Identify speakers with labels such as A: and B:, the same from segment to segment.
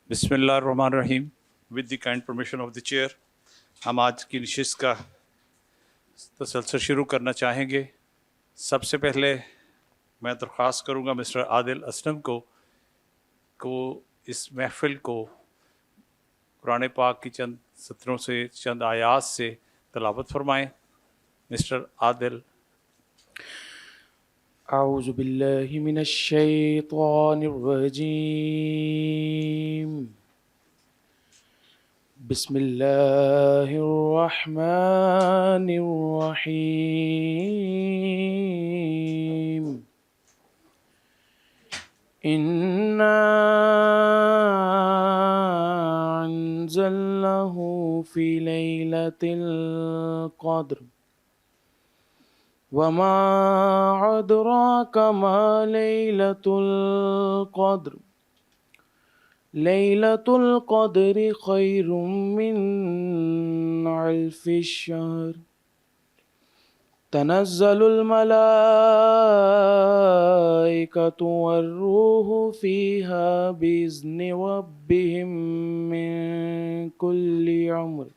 A: بسم اللہ الرحمن الرحیم. With the kind permission of the chair ہم آج کی نشست کا تسلسل شروع کرنا چاہیں گے. سب سے پہلے میں درخواست کروں گا مسٹر عادل اسلم کو اس محفل کو قرآن پاک کی چند سطروں سے چند آیات سے تلاوت فرمائیں. مسٹر عادل.
B: اعوذ باللہ من الشیطان الرجیم. بسم اللہ الرحمن الرحیم. انا انزلناہ فی لیلۃ القدر وما ادراک ما لیلۃ القدر لیلۃ القدر خیر من الف الشہر تنزل الملائکۃ والروح فیہا بإذن ربہم من کل امر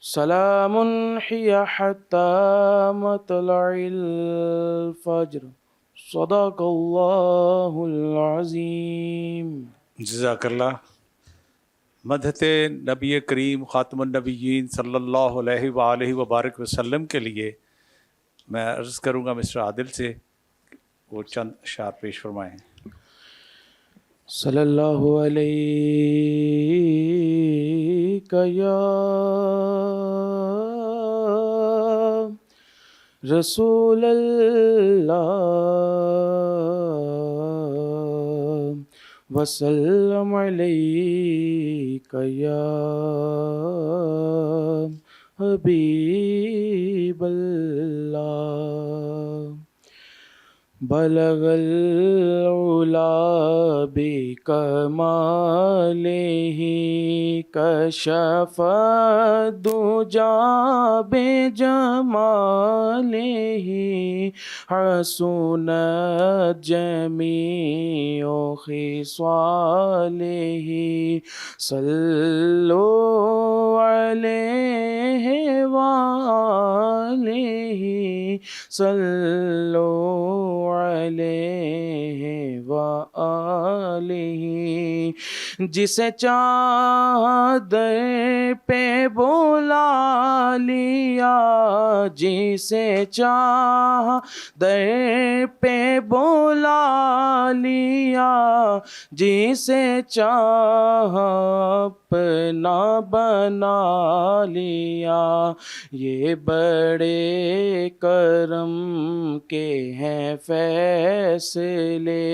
B: سلام ہی حتی مطلع الفجر. صدق اللہ العظیم.
A: جزاک اللہ. مدحت نبی کریم خاتم النبیین صلی اللہ علیہ وآلہ وبارک وسلم کے لیے میں عرض کروں گا مسٹر عادل سے وہ چند اشعار پیش فرمائیں.
B: صلی اللہ علیہ یا رسول اللہ وسلم علیک یا حبیب اللہ. بلغ العلا بکمالہ کشف الدجی بجمالہ حسنت جمیع خصالہ. صلو علیہ وآلہ صلو علیہ وآلہ. جسے چاہ در پہ بلا لیا جسے چاہ در پہ بلا لیا جسے چاہ اپنا بنا لیا. یہ بڑے کرم کے ہیں فیصلے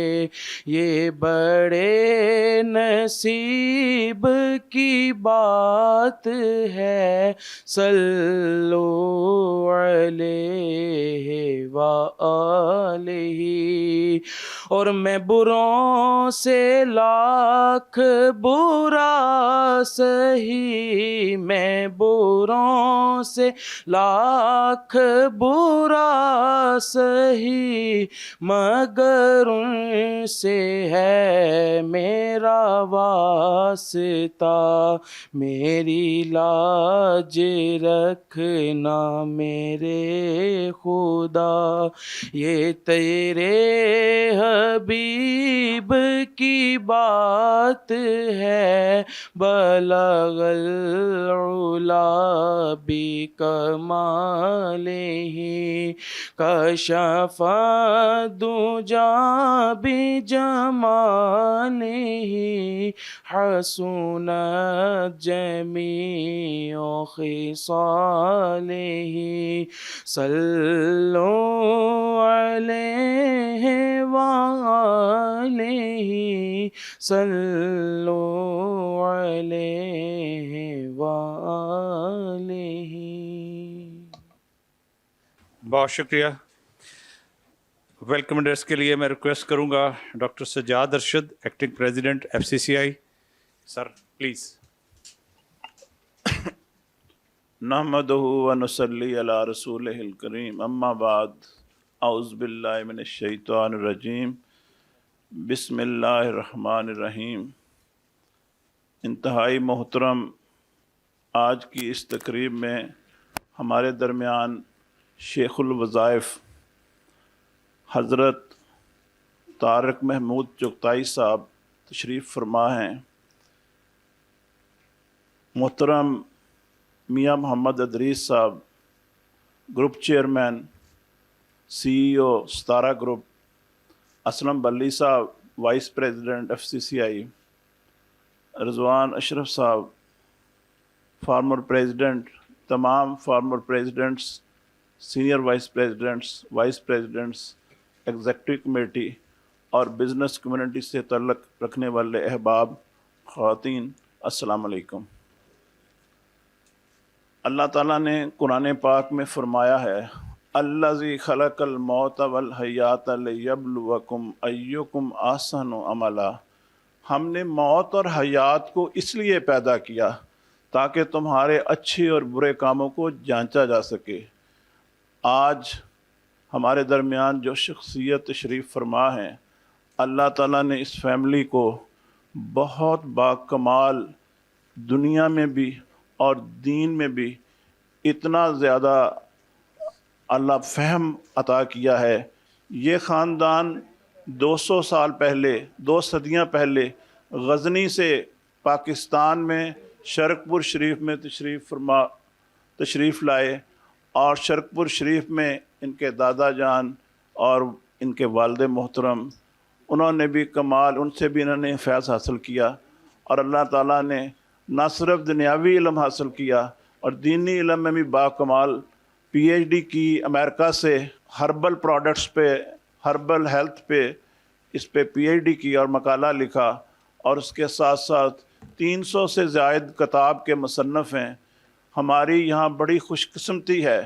B: یہ بڑے نصیب کی بات ہے. صلو علیہ وآلہ. اور میں بروں سے لاکھ برا سہی میں بروں سے لاکھ برا سہی مگر ان سے ہے میرا واسطہ. میری لاج رکھنا میرے خدا یہ تیرے حبیب کی بات ہے. بلغ العلا بکمالہ کشف الدجی بجمالہ حسنت جمیع خصالہ. صلو علیہ وآلہ صلو علیہ وآلہ.
A: بہت شکریہ. ویلکم ایڈریس کے لیے میں ریکویسٹ کروں گا doctor Sajjad Arshad acting president FCCI. Sir please.
C: نحمدہ ونصلی علی رسولہ الکریم. اما بعد اعوذ باللہ من الشیطان الرجیم. بسم اللہ الرحمن الرحیم. انتہائی محترم آج کی اس تقریب میں ہمارے درمیان شیخ الوظائف حضرت طارق محمود چغتائی صاحب تشریف فرما ہیں۔ محترم میاں محمد ادریس صاحب group chairman CEO Sitara group, Aslam Billi صاحب vice president FCCI، Rizwan Ashraf صاحب فارمر پریزیڈنٹ، تمام former presidents, senior vice presidents executive committee اور بزنس کمیونٹی سے تعلق رکھنے والے احباب، خواتین، السلام علیکم۔ اللہ تعالیٰ نے قرآن پاک میں فرمایا ہے الذی خلق الموت والحیات لیبلوکم ایکم احسن عملا۔ ہم نے موت اور حیات کو اس لیے پیدا کیا تاکہ تمہارے اچھے اور برے کاموں کو جانچا جا سکے۔ آج ہمارے درمیان جو شخصیت تشریف فرما ہیں، اللہ تعالیٰ نے اس فیملی کو بہت باکمال دنیا میں بھی اور دین میں بھی اتنا زیادہ اللہ فہم عطا کیا ہے۔ یہ خاندان 200 سال پہلے، 2 صدیاں پہلے غزنی سے پاکستان میں شرک پور شریف میں تشریف لائے، اور شرک پور شریف میں ان کے دادا جان اور ان کے والد محترم، انہوں نے بھی کمال، ان سے بھی انہوں نے فیض حاصل کیا، اور اللہ تعالیٰ نے نہ صرف دنیاوی علم حاصل کیا اور دینی علم میں بھی باکمال PhD کی امریکہ سے ہربل پروڈکٹس پہ، ہربل ہیلتھ پہ، اس پہ PhD کی اور مقالہ لکھا، اور اس کے ساتھ ساتھ 300 سے زائد کتاب کے مصنف ہیں۔ ہماری یہاں بڑی خوش قسمتی ہے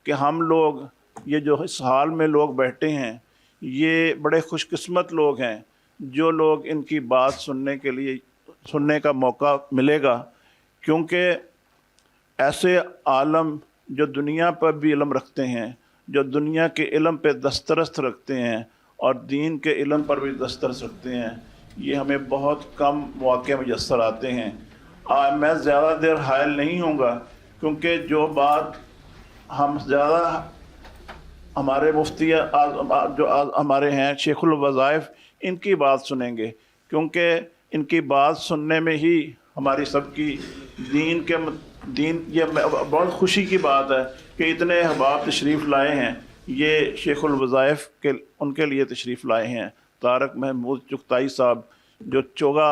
C: کہ ہم لوگ، یہ جو اس حال میں لوگ بیٹھے ہیں، یہ بڑے خوش قسمت لوگ ہیں جو لوگ ان کی بات سننے کا موقع ملے گا، کیونکہ ایسے عالم جو دنیا پر بھی علم رکھتے ہیں، جو دنیا کے علم پہ دسترس رکھتے ہیں اور دین کے علم پر بھی دسترس رکھتے ہیں، یہ ہمیں بہت کم مواقع میسر آتے ہیں۔ میں زیادہ دیر حائل نہیں ہوں گا، کیونکہ جو بات ہم زیادہ ہمارے مفتی جو ہمارے ہیں شیخ الوظائف، ان کی بات سنیں گے، کیونکہ ان کی بات سننے میں ہی ہماری سب کی دین یہ بہت خوشی کی بات ہے کہ اتنے احباب تشریف لائے ہیں۔ یہ شیخ الوظائف کے ان کے لیے تشریف لائے ہیں۔ طارق محمود چغتائی صاحب جو چوگا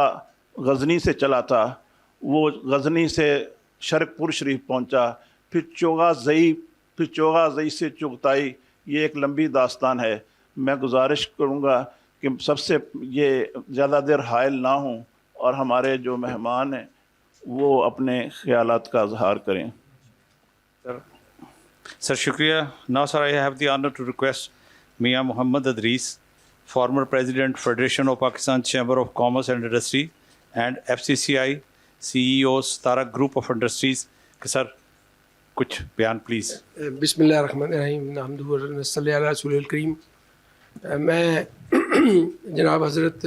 C: غزنی سے چلا تھا، وہ غزنی سے شرک پور شریف پہنچا، پھر چوگا زئی سے چغتائی، یہ ایک لمبی داستان ہے۔ میں گزارش کروں گا کہ سب سے یہ زیادہ دیر حائل نہ ہوں اور ہمارے جو مہمان ہیں وہ اپنے خیالات کا اظہار کریں۔
A: سر شکریہ۔ Now sir, I have the honor to request Mia Muhammad Adris, former President Federation of Pakistan Chamber of Commerce and Industry and FCCI CEO ستارہ Group of Industries، کہ سر کچھ بیان پلیز۔
D: بسم اللہ الرحمن الرحیم، نحمدہ و نصلی علی رسول الکریم۔ میں جناب حضرت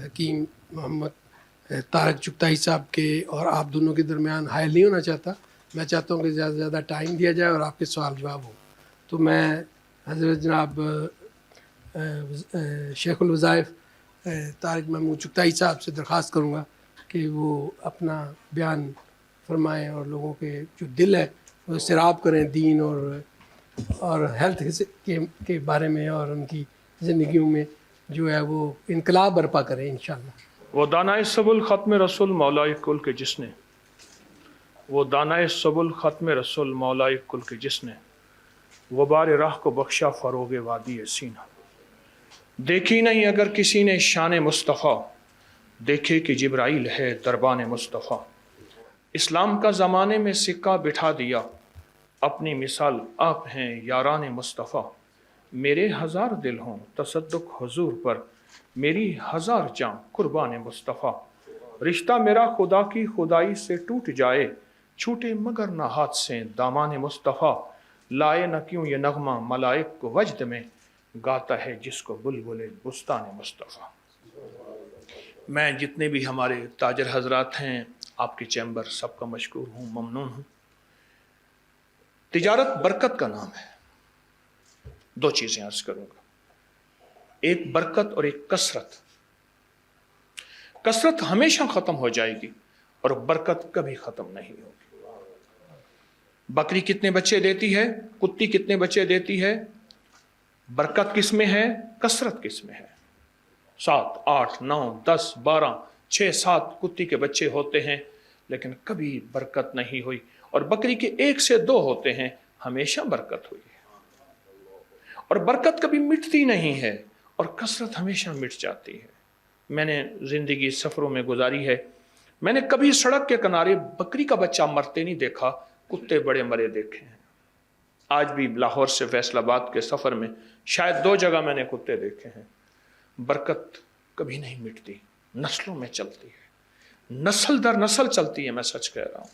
D: حکیم محمد طارق چغتائی صاحب کے اور آپ دونوں کے درمیان حائل نہیں ہونا چاہتا۔ میں چاہتا ہوں کہ زیادہ سے زیادہ ٹائم دیا جائے اور آپ کے سوال جواب ہو۔ تو میں حضرت جناب شیخ الوظائف طارق محمود چغتائی صاحب سے درخواست کروں گا کہ وہ اپنا بیان فرمائیں اور لوگوں کے جو دل ہے وہ سیراب کریں دین اور ہیلتھ کے بارے میں، اور ان کی زندگیوں میں جو ہے وہ انقلاب برپا کریں انشاءاللہ۔
E: وہ دانائے سبل ختم رسول مولائے کل کے جس نے، وہ دانائے سبل ختم رسول مولائے کل کے جس نے، غبار راہ کو بخشا فروغ وادی سینہ۔ دیکھی نہیں اگر کسی نے شان مصطفیٰ، دیکھے کہ جبرائیل ہے دربان مصطفیٰ۔ اسلام کا زمانے میں سکہ بٹھا دیا، اپنی مثال آپ ہیں یاران مصطفیٰ۔ میرے 1000 دل ہوں تصدق حضور پر، میری 1000 جاں قربان مصطفیٰ۔ رشتہ میرا خدا کی خدائی سے ٹوٹ جائے، چھوٹے مگر نہ ہاتھ سے دامان مصطفیٰ۔ لائے نہ کیوں یہ نغمہ ملائک کو وجد میں، گاتا ہے جس کو بلبل بستان مصطفیٰ۔ मैं जितने भी हमारे ताजर हजरात हैं, आपके चैम्बर, सबका मशकूर हूँ, ममनून हूँ। तिजारत बरकत का नाम है। दो चीज़ें अर्ज करूँगा, एक बरकत और एक कसरत। कसरत हमेशा ख़त्म हो जाएगी और बरकत कभी ख़त्म नहीं होगी। बकरी कितने बच्चे देती है, कुत्ती कितने बच्चे देती है, बरकत किस में है, कसरत किस में है। 7, 8, 9, 10, 12, 6, 7 कुत्ती के बच्चे होते हैं, लेकिन कभी बरकत नहीं हुई। और बकरी के 1 से 2 होते हैं, हमेशा बरकत हुई है। और बरकत कभी मिटती नहीं है और कसरत हमेशा मिट जाती है। मैंने ज़िंदगी सफ़रों में गुजारी है, मैंने कभी सड़क के किनारे बकरी का बच्चा मरते नहीं देखा, कुत्ते बड़े मरे देखे हैं। आज भी लाहौर से फैसलाबाद के सफ़र में शायद 2 जगह मैंने कुत्ते देखे हैं। बरकत कभी नहीं मिटती, नस्लों में चलती है, नस्ल दर नस्ल चलती है, मैं सच कह रहा हूँ।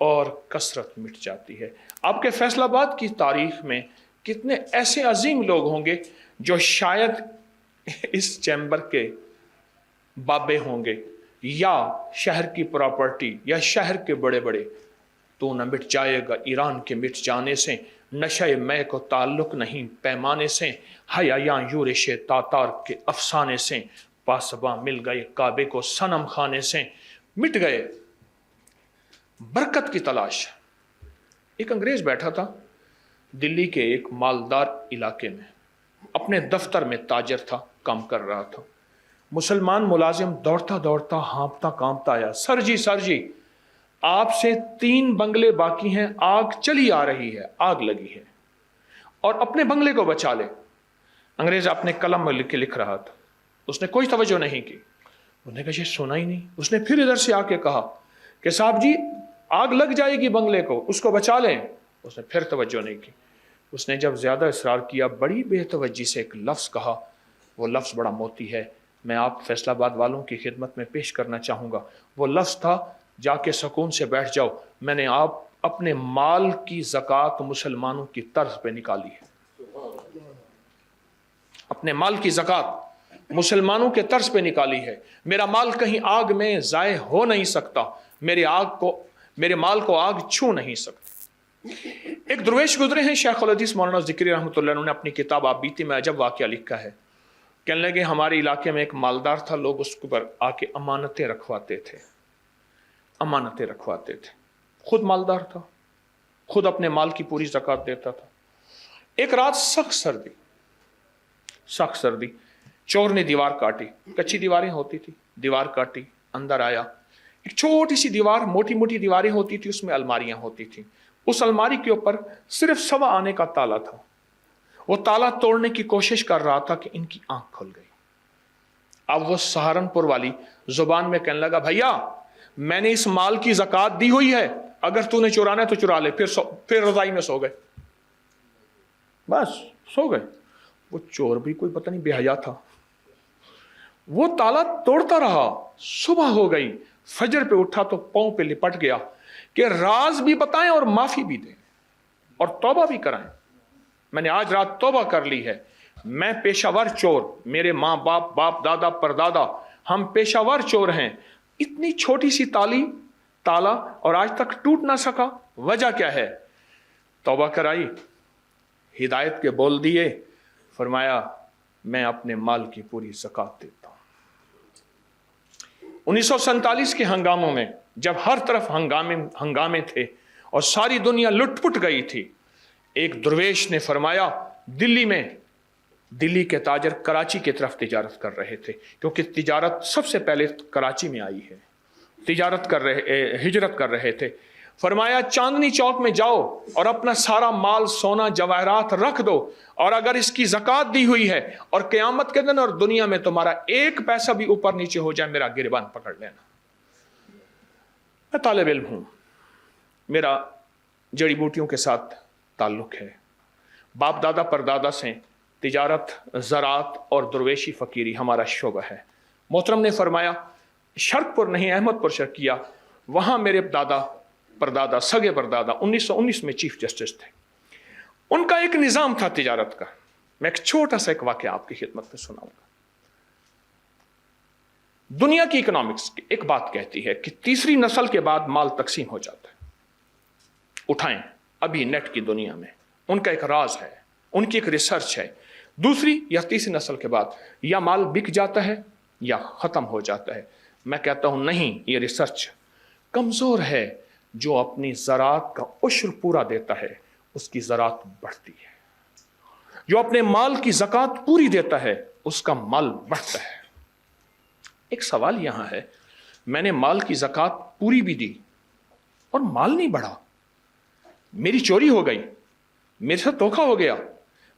E: और कसरत मिट जाती है। आपके फैसलाबाद की तारीख में कितने ऐसे अजीम लोग होंगे जो शायद इस चैम्बर के बाबे होंगे या शहर की प्रॉपर्टी या शहर के बड़े बड़े। तो न मिट जाएगा ईरान के मिट जाने से, नशे मैं को ताल्लुक नहीं पैमाने से, हया यूरिश तातार के अफसाने से, पासबा मिल गए काबे को सनम खाने से, मिट गए। बरकत की तलाश। एक अंग्रेज बैठा था दिल्ली के एक मालदार इलाके में, अपने दफ्तर में ताजर था, काम कर रहा था। मुसलमान मुलाजिम दौड़ता दौड़ता हाँफता कांपता आया, सर जी आपसे 3 बंगले बाकी हैं, आग चली आ रही है, आग लगी है, और अपने बंगले को बचा ले। अंग्रेज अपने कलम में लिख रहा था, उसने कोई तवज्जो नहीं की। उसने कहा ये सुना ही नहीं। उसने फिर इधर से आके कहा कि साहब जी आग लग जाएगी बंगले को, उसको बचा लें। उसने फिर तवज्जो नहीं की। उसने जब ज़्यादा इसरार किया, बड़ी बेतवज्जी से एक लफ्ज़ कहा, वो लफ्ज़ बड़ा मोती है, मैं आप फैसलाबाद वालों की खिदमत में पेश करना चाहूँगा। वो लफ्ज़ था, जाके सुकून से बैठ जाओ, मैंने आप अपने माल की ज़कात मुसलमानों की तर्ज पे निकाली है। अपने माल की ज़कात मुसलमानों के तर्ज पे निकाली है। मेरा माल कहीं आग में ज़ाय हो नहीं सकता, मेरे माल को आग छू नहीं सकती। एक दरवेश गुजरे हैं, शेख उल हदीस मौलाना ज़िकरी रहमतुल्लाह, उन्होंने अपनी किताब आप बीती में अजब वाक़या लिखा है। कहने लगे हमारे इलाके में एक मालदार था, लोग उसके ऊपर आके अमानतें रखवाते थे, खुद मालदार था, खुद अपने माल की पूरी ज़कात देता था। एक रात सख्त सर्दी, चोर ने दीवार काटी, कच्ची दीवारें होती थी, दीवार काटी, अंदर आया। एक छोटी सी दीवार, मोटी मोटी दीवारें होती थी, उसमें अलमारियां होती थी। उस अलमारी के ऊपर सिर्फ 1.25 आने का ताला था। वो ताला तोड़ने की कोशिश कर रहा था कि इनकी आंख खुल गई। अब वो सहारनपुर वाली जुबान में कहने लगा, भैया मैंने इस माल की ज़कात दी हुई है, अगर तूने चुराना है तो चुरा ले। फिर रज़ाई में सो गए, बस सो गए। वो चोर भी कोई पता नहीं बेहया था, वो ताला तोड़ता रहा। सुबह हो गई, फजर पे उठा तो पांव पे लिपट गया कि राज भी बताएं और माफी भी दें और तौबा भी कराएं। मैंने आज रात तौबा कर ली है, मैं पेशावर चोर, मेरे माँ बाप, बाप दादा परदादा, हम पेशावर चोर हैं। इतनी छोटी सी ताला और आज तक टूट ना सका, वजह क्या है? तौबा कराई, हिदायत के बोल दिए, फरमाया मैं अपने माल की पूरी ज़कात देता हूं। 1947 के हंगामों में जब हर तरफ हंगामे थे और सारी दुनिया लुटपुट गई थी, एक दरवेश ने फरमाया, दिल्ली के ताजर कराची की तरफ तिजारत कर रहे थे, क्योंकि तिजारत सबसे पहले कराची में आई है, हिजरत कर रहे थे। फरमाया चांदनी चौक में जाओ और अपना सारा माल, सोना, जवाहरात रख दो, और अगर इसकी ज़कात दी हुई है और क़यामत के दिन और दुनिया में तुम्हारा 1 पैसा भी ऊपर नीचे हो जाए, मेरा गिरबान पकड़ लेना। मैं तालिब इल्म हूँ, मेरा जड़ी बूटियों के साथ ताल्लुक़ है, बाप दादा परदादा से तिजारत, ज़रात और दरवेशी फ़कीरी हमारा शोबा है। मोहतरम ने फरमाया शर्कपुर नहीं, अहमदपुर शर्किया, वहाँ मेरे दादा परदादा, सगे परदादा 1919 में चीफ जस्टिस थे। उनका एक निज़ाम था तिजारत का। मैं एक छोटा सा एक वाक़या आपकी खिदमत में सुनाऊंगा। دنیا کی اکنامکس ایک بات کہتی ہے کہ تیسری نسل کے بعد مال تقسیم ہو جاتا ہے. اٹھائیں ابھی نیٹ کی دنیا میں ان کا ایک راز ہے, ان کی ایک ریسرچ ہے. دوسری یا تیسری نسل کے بعد یا مال بک جاتا ہے یا ختم ہو جاتا ہے. میں کہتا ہوں نہیں, یہ ریسرچ کمزور ہے. جو اپنی زراعت کا عشر پورا دیتا ہے اس کی زراعت بڑھتی ہے. جو اپنے مال کی زکوٰۃ پوری دیتا ہے اس کا مال بڑھتا ہے. ایک سوال یہاں ہے, میں نے مال کی زکوٰۃ پوری بھی دی اور مال نہیں بڑھا, میری چوری ہو گئی, میرے ساتھ دھوکہ ہو گیا,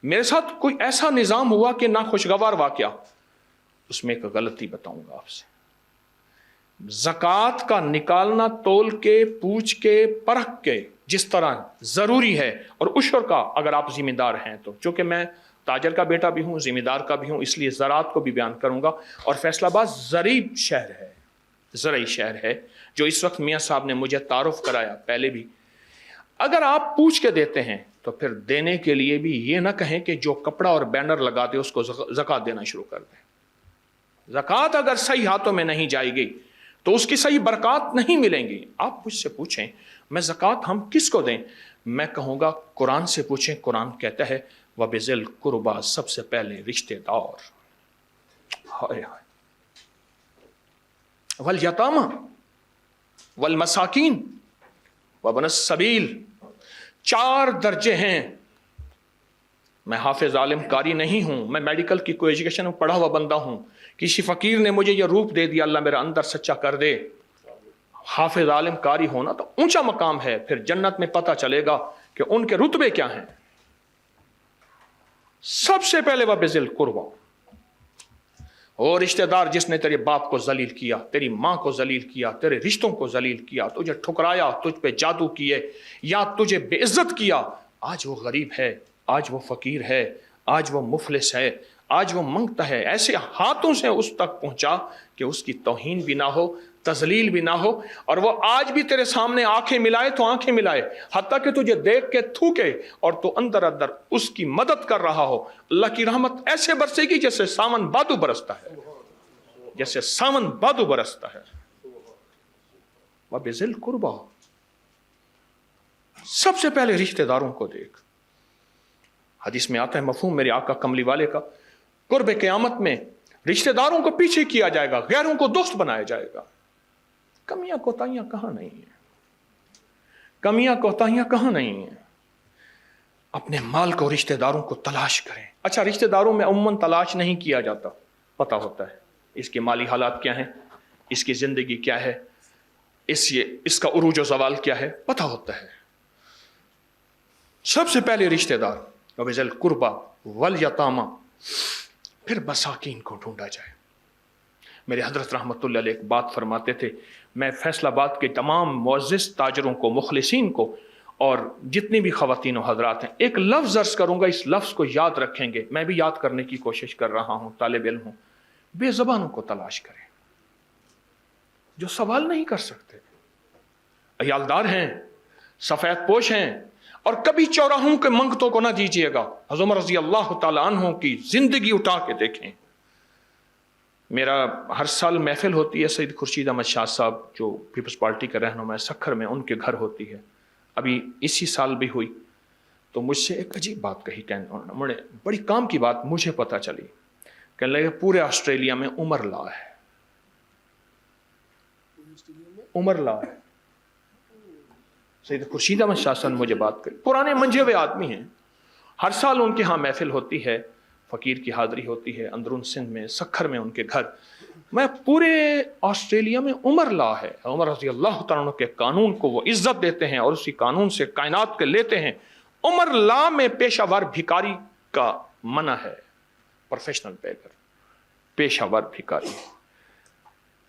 E: میرے ساتھ کوئی ایسا نظام ہوا کہ ناخوشگوار واقعہ, اس میں ایک غلطی بتاؤں گا آپ سے. زکوٰۃ کا نکالنا تول کے, پوچھ کے, پرکھ کے جس طرح ضروری ہے, اور عشر کا اگر آپ ذمہ دار ہیں تو, چونکہ میں تاجر کا بیٹا بھی ہوں, ذمہ دار کا بھی ہوں, اس لیے زراعت کو بھی بیان کروں گا. اور فیصل آباد زرعی شہر ہے, زرعی شہر ہے, جو اس وقت میاں صاحب نے مجھے تعارف کرایا پہلے بھی. اگر آپ پوچھ کے دیتے ہیں تو پھر دینے کے لیے بھی یہ نہ کہیں کہ جو کپڑا اور بینر لگا دے اس کو زکوٰۃ دینا شروع کر دیں. زکوٰۃ اگر صحیح ہاتھوں میں نہیں جائے گی تو اس کی صحیح برکات نہیں ملیں گی. آپ مجھ سے پوچھیں میں زکوٰۃ ہم کس کو دیں, میں کہوں گا قرآن سے پوچھیں. قرآن کہتا ہے وَبِذِی الْقُرْبَىٰ, سب سے پہلے رشتے دار. ہائے ہائے. وَالْیَتَامَىٰ وَالْمَسَاکِین وَابْنَ السَّبِیل, 4 درجے ہیں. میں حافظ عالم قاری نہیں ہوں, میں میڈیکل کی کوئی ایجوکیشن میں پڑھا ہوا بندہ ہوں. کسی فقیر نے مجھے یہ روپ دے دیا, اللہ میرا اندر سچا کر دے. حافظ عالم قاری ہونا تو اونچا مقام ہے, پھر جنت میں پتہ چلے گا کہ ان کے رتبے کیا ہیں. سب سے پہلے وَبِذِی الْقُرْبَىٰ, اور رشتہ دار جس نے تیرے باپ کو ذلیل کیا, تیری ماں کو ذلیل کیا, تیرے رشتوں کو ذلیل کیا, تجھے ٹھکرایا, تجھ پہ جادو کیے یا تجھے بے عزت کیا, آج وہ غریب ہے, آج وہ فقیر ہے, آج وہ مفلس ہے, آج وہ منگتا ہے, ایسے ہاتھوں سے اس تک پہنچا کہ اس کی توہین بھی نہ ہو, تذلیل بھی نہ ہو, اور وہ آج بھی تیرے سامنے آنکھیں ملائے تو آنکھیں ملائے, حتیٰ کہ تجھے دیکھ کے تھوکے اور تو اندر اندر اس کی مدد کر رہا ہو. اللہ کی رحمت ایسے برسے گی جیسے ساون بادو برستا ہے, جیسے ساون بادو برستا ہے. وَبِذِی الْقُرْبَىٰ, سب سے پہلے رشتہ داروں کو دیکھ. حدیث میں آتا ہے مفہوم میرے آقا کملی والے کا, قرب قیامت میں رشتہ داروں کو پیچھے کیا جائے گا, غیروں کو دوست بنایا جائے گا. کمیاں کوتاہیاں کہاں نہیں ہیں, کمیاں کوتاہیاں کہاں نہیں ہیں. اپنے مال کو رشتہ داروں کو تلاش کریں. اچھا, رشتہ داروں میں عموماً تلاش نہیں کیا جاتا, پتہ ہوتا ہے اس کے مالی حالات کیا ہیں, اس کی زندگی کیا ہے, اس کا عروج و زوال کیا ہے, پتہ ہوتا ہے. سب سے پہلے رشتہ دار وَبِذِی الْقُرْبَىٰ وَالْیَتَامَىٰ, پھر مساکین کو ڈھونڈا جائے. میرے حضرت رحمۃ اللہ علیہ ایک بات فرماتے تھے, میں فیصل آباد کے تمام معزز تاجروں کو, مخلصین کو, اور جتنی بھی خواتین و حضرات ہیں, ایک لفظ عرض کروں گا, اس لفظ کو یاد رکھیں گے. میں بھی یاد کرنے کی کوشش کر رہا ہوں, طالب علم ہوں. بے زبانوں کو تلاش کریں جو سوال نہیں کر سکتے, عیالدار ہیں, سفید پوش ہیں, اور کبھی چوراہوں کے منگتوں کو نہ دیجیے گا. حضرت عمر رضی اللہ تعالیٰ عنہ کی زندگی اٹھا کے دیکھیں. میرا ہر سال محفل ہوتی ہے, سید خورشید احمد شاہ صاحب جو پیپلز پارٹی کے رہنما سکھر میں, ان کے گھر ہوتی ہے. ابھی اسی سال بھی ہوئی تو مجھ سے ایک عجیب بات کہی, کہنے بڑی کام کی بات مجھے پتہ چلی. کہنے لگے پورے آسٹریلیا میں عمر لا ہے, عمر لا ہے. سید خورشید احمد شاہ صاحب مجھے بات کری, پرانے منجھے ہوئے آدمی ہیں. ہر سال ان کے ہاں محفل ہوتی ہے, فقیر کی حاضری ہوتی ہے, اندرون سندھ میں, سکھر میں ان کے گھر. میں پورے آسٹریلیا میں عمر لا ہے. عمر رضی اللہ تعالیٰ عنہ کے قانون کو وہ عزت دیتے ہیں اور اسی قانون سے کائنات کے لیتے ہیں. عمر لا میں پیشہ ور بھکاری کا منع ہے, پروفیشنل بیگر, پیشہ ور بھکاری.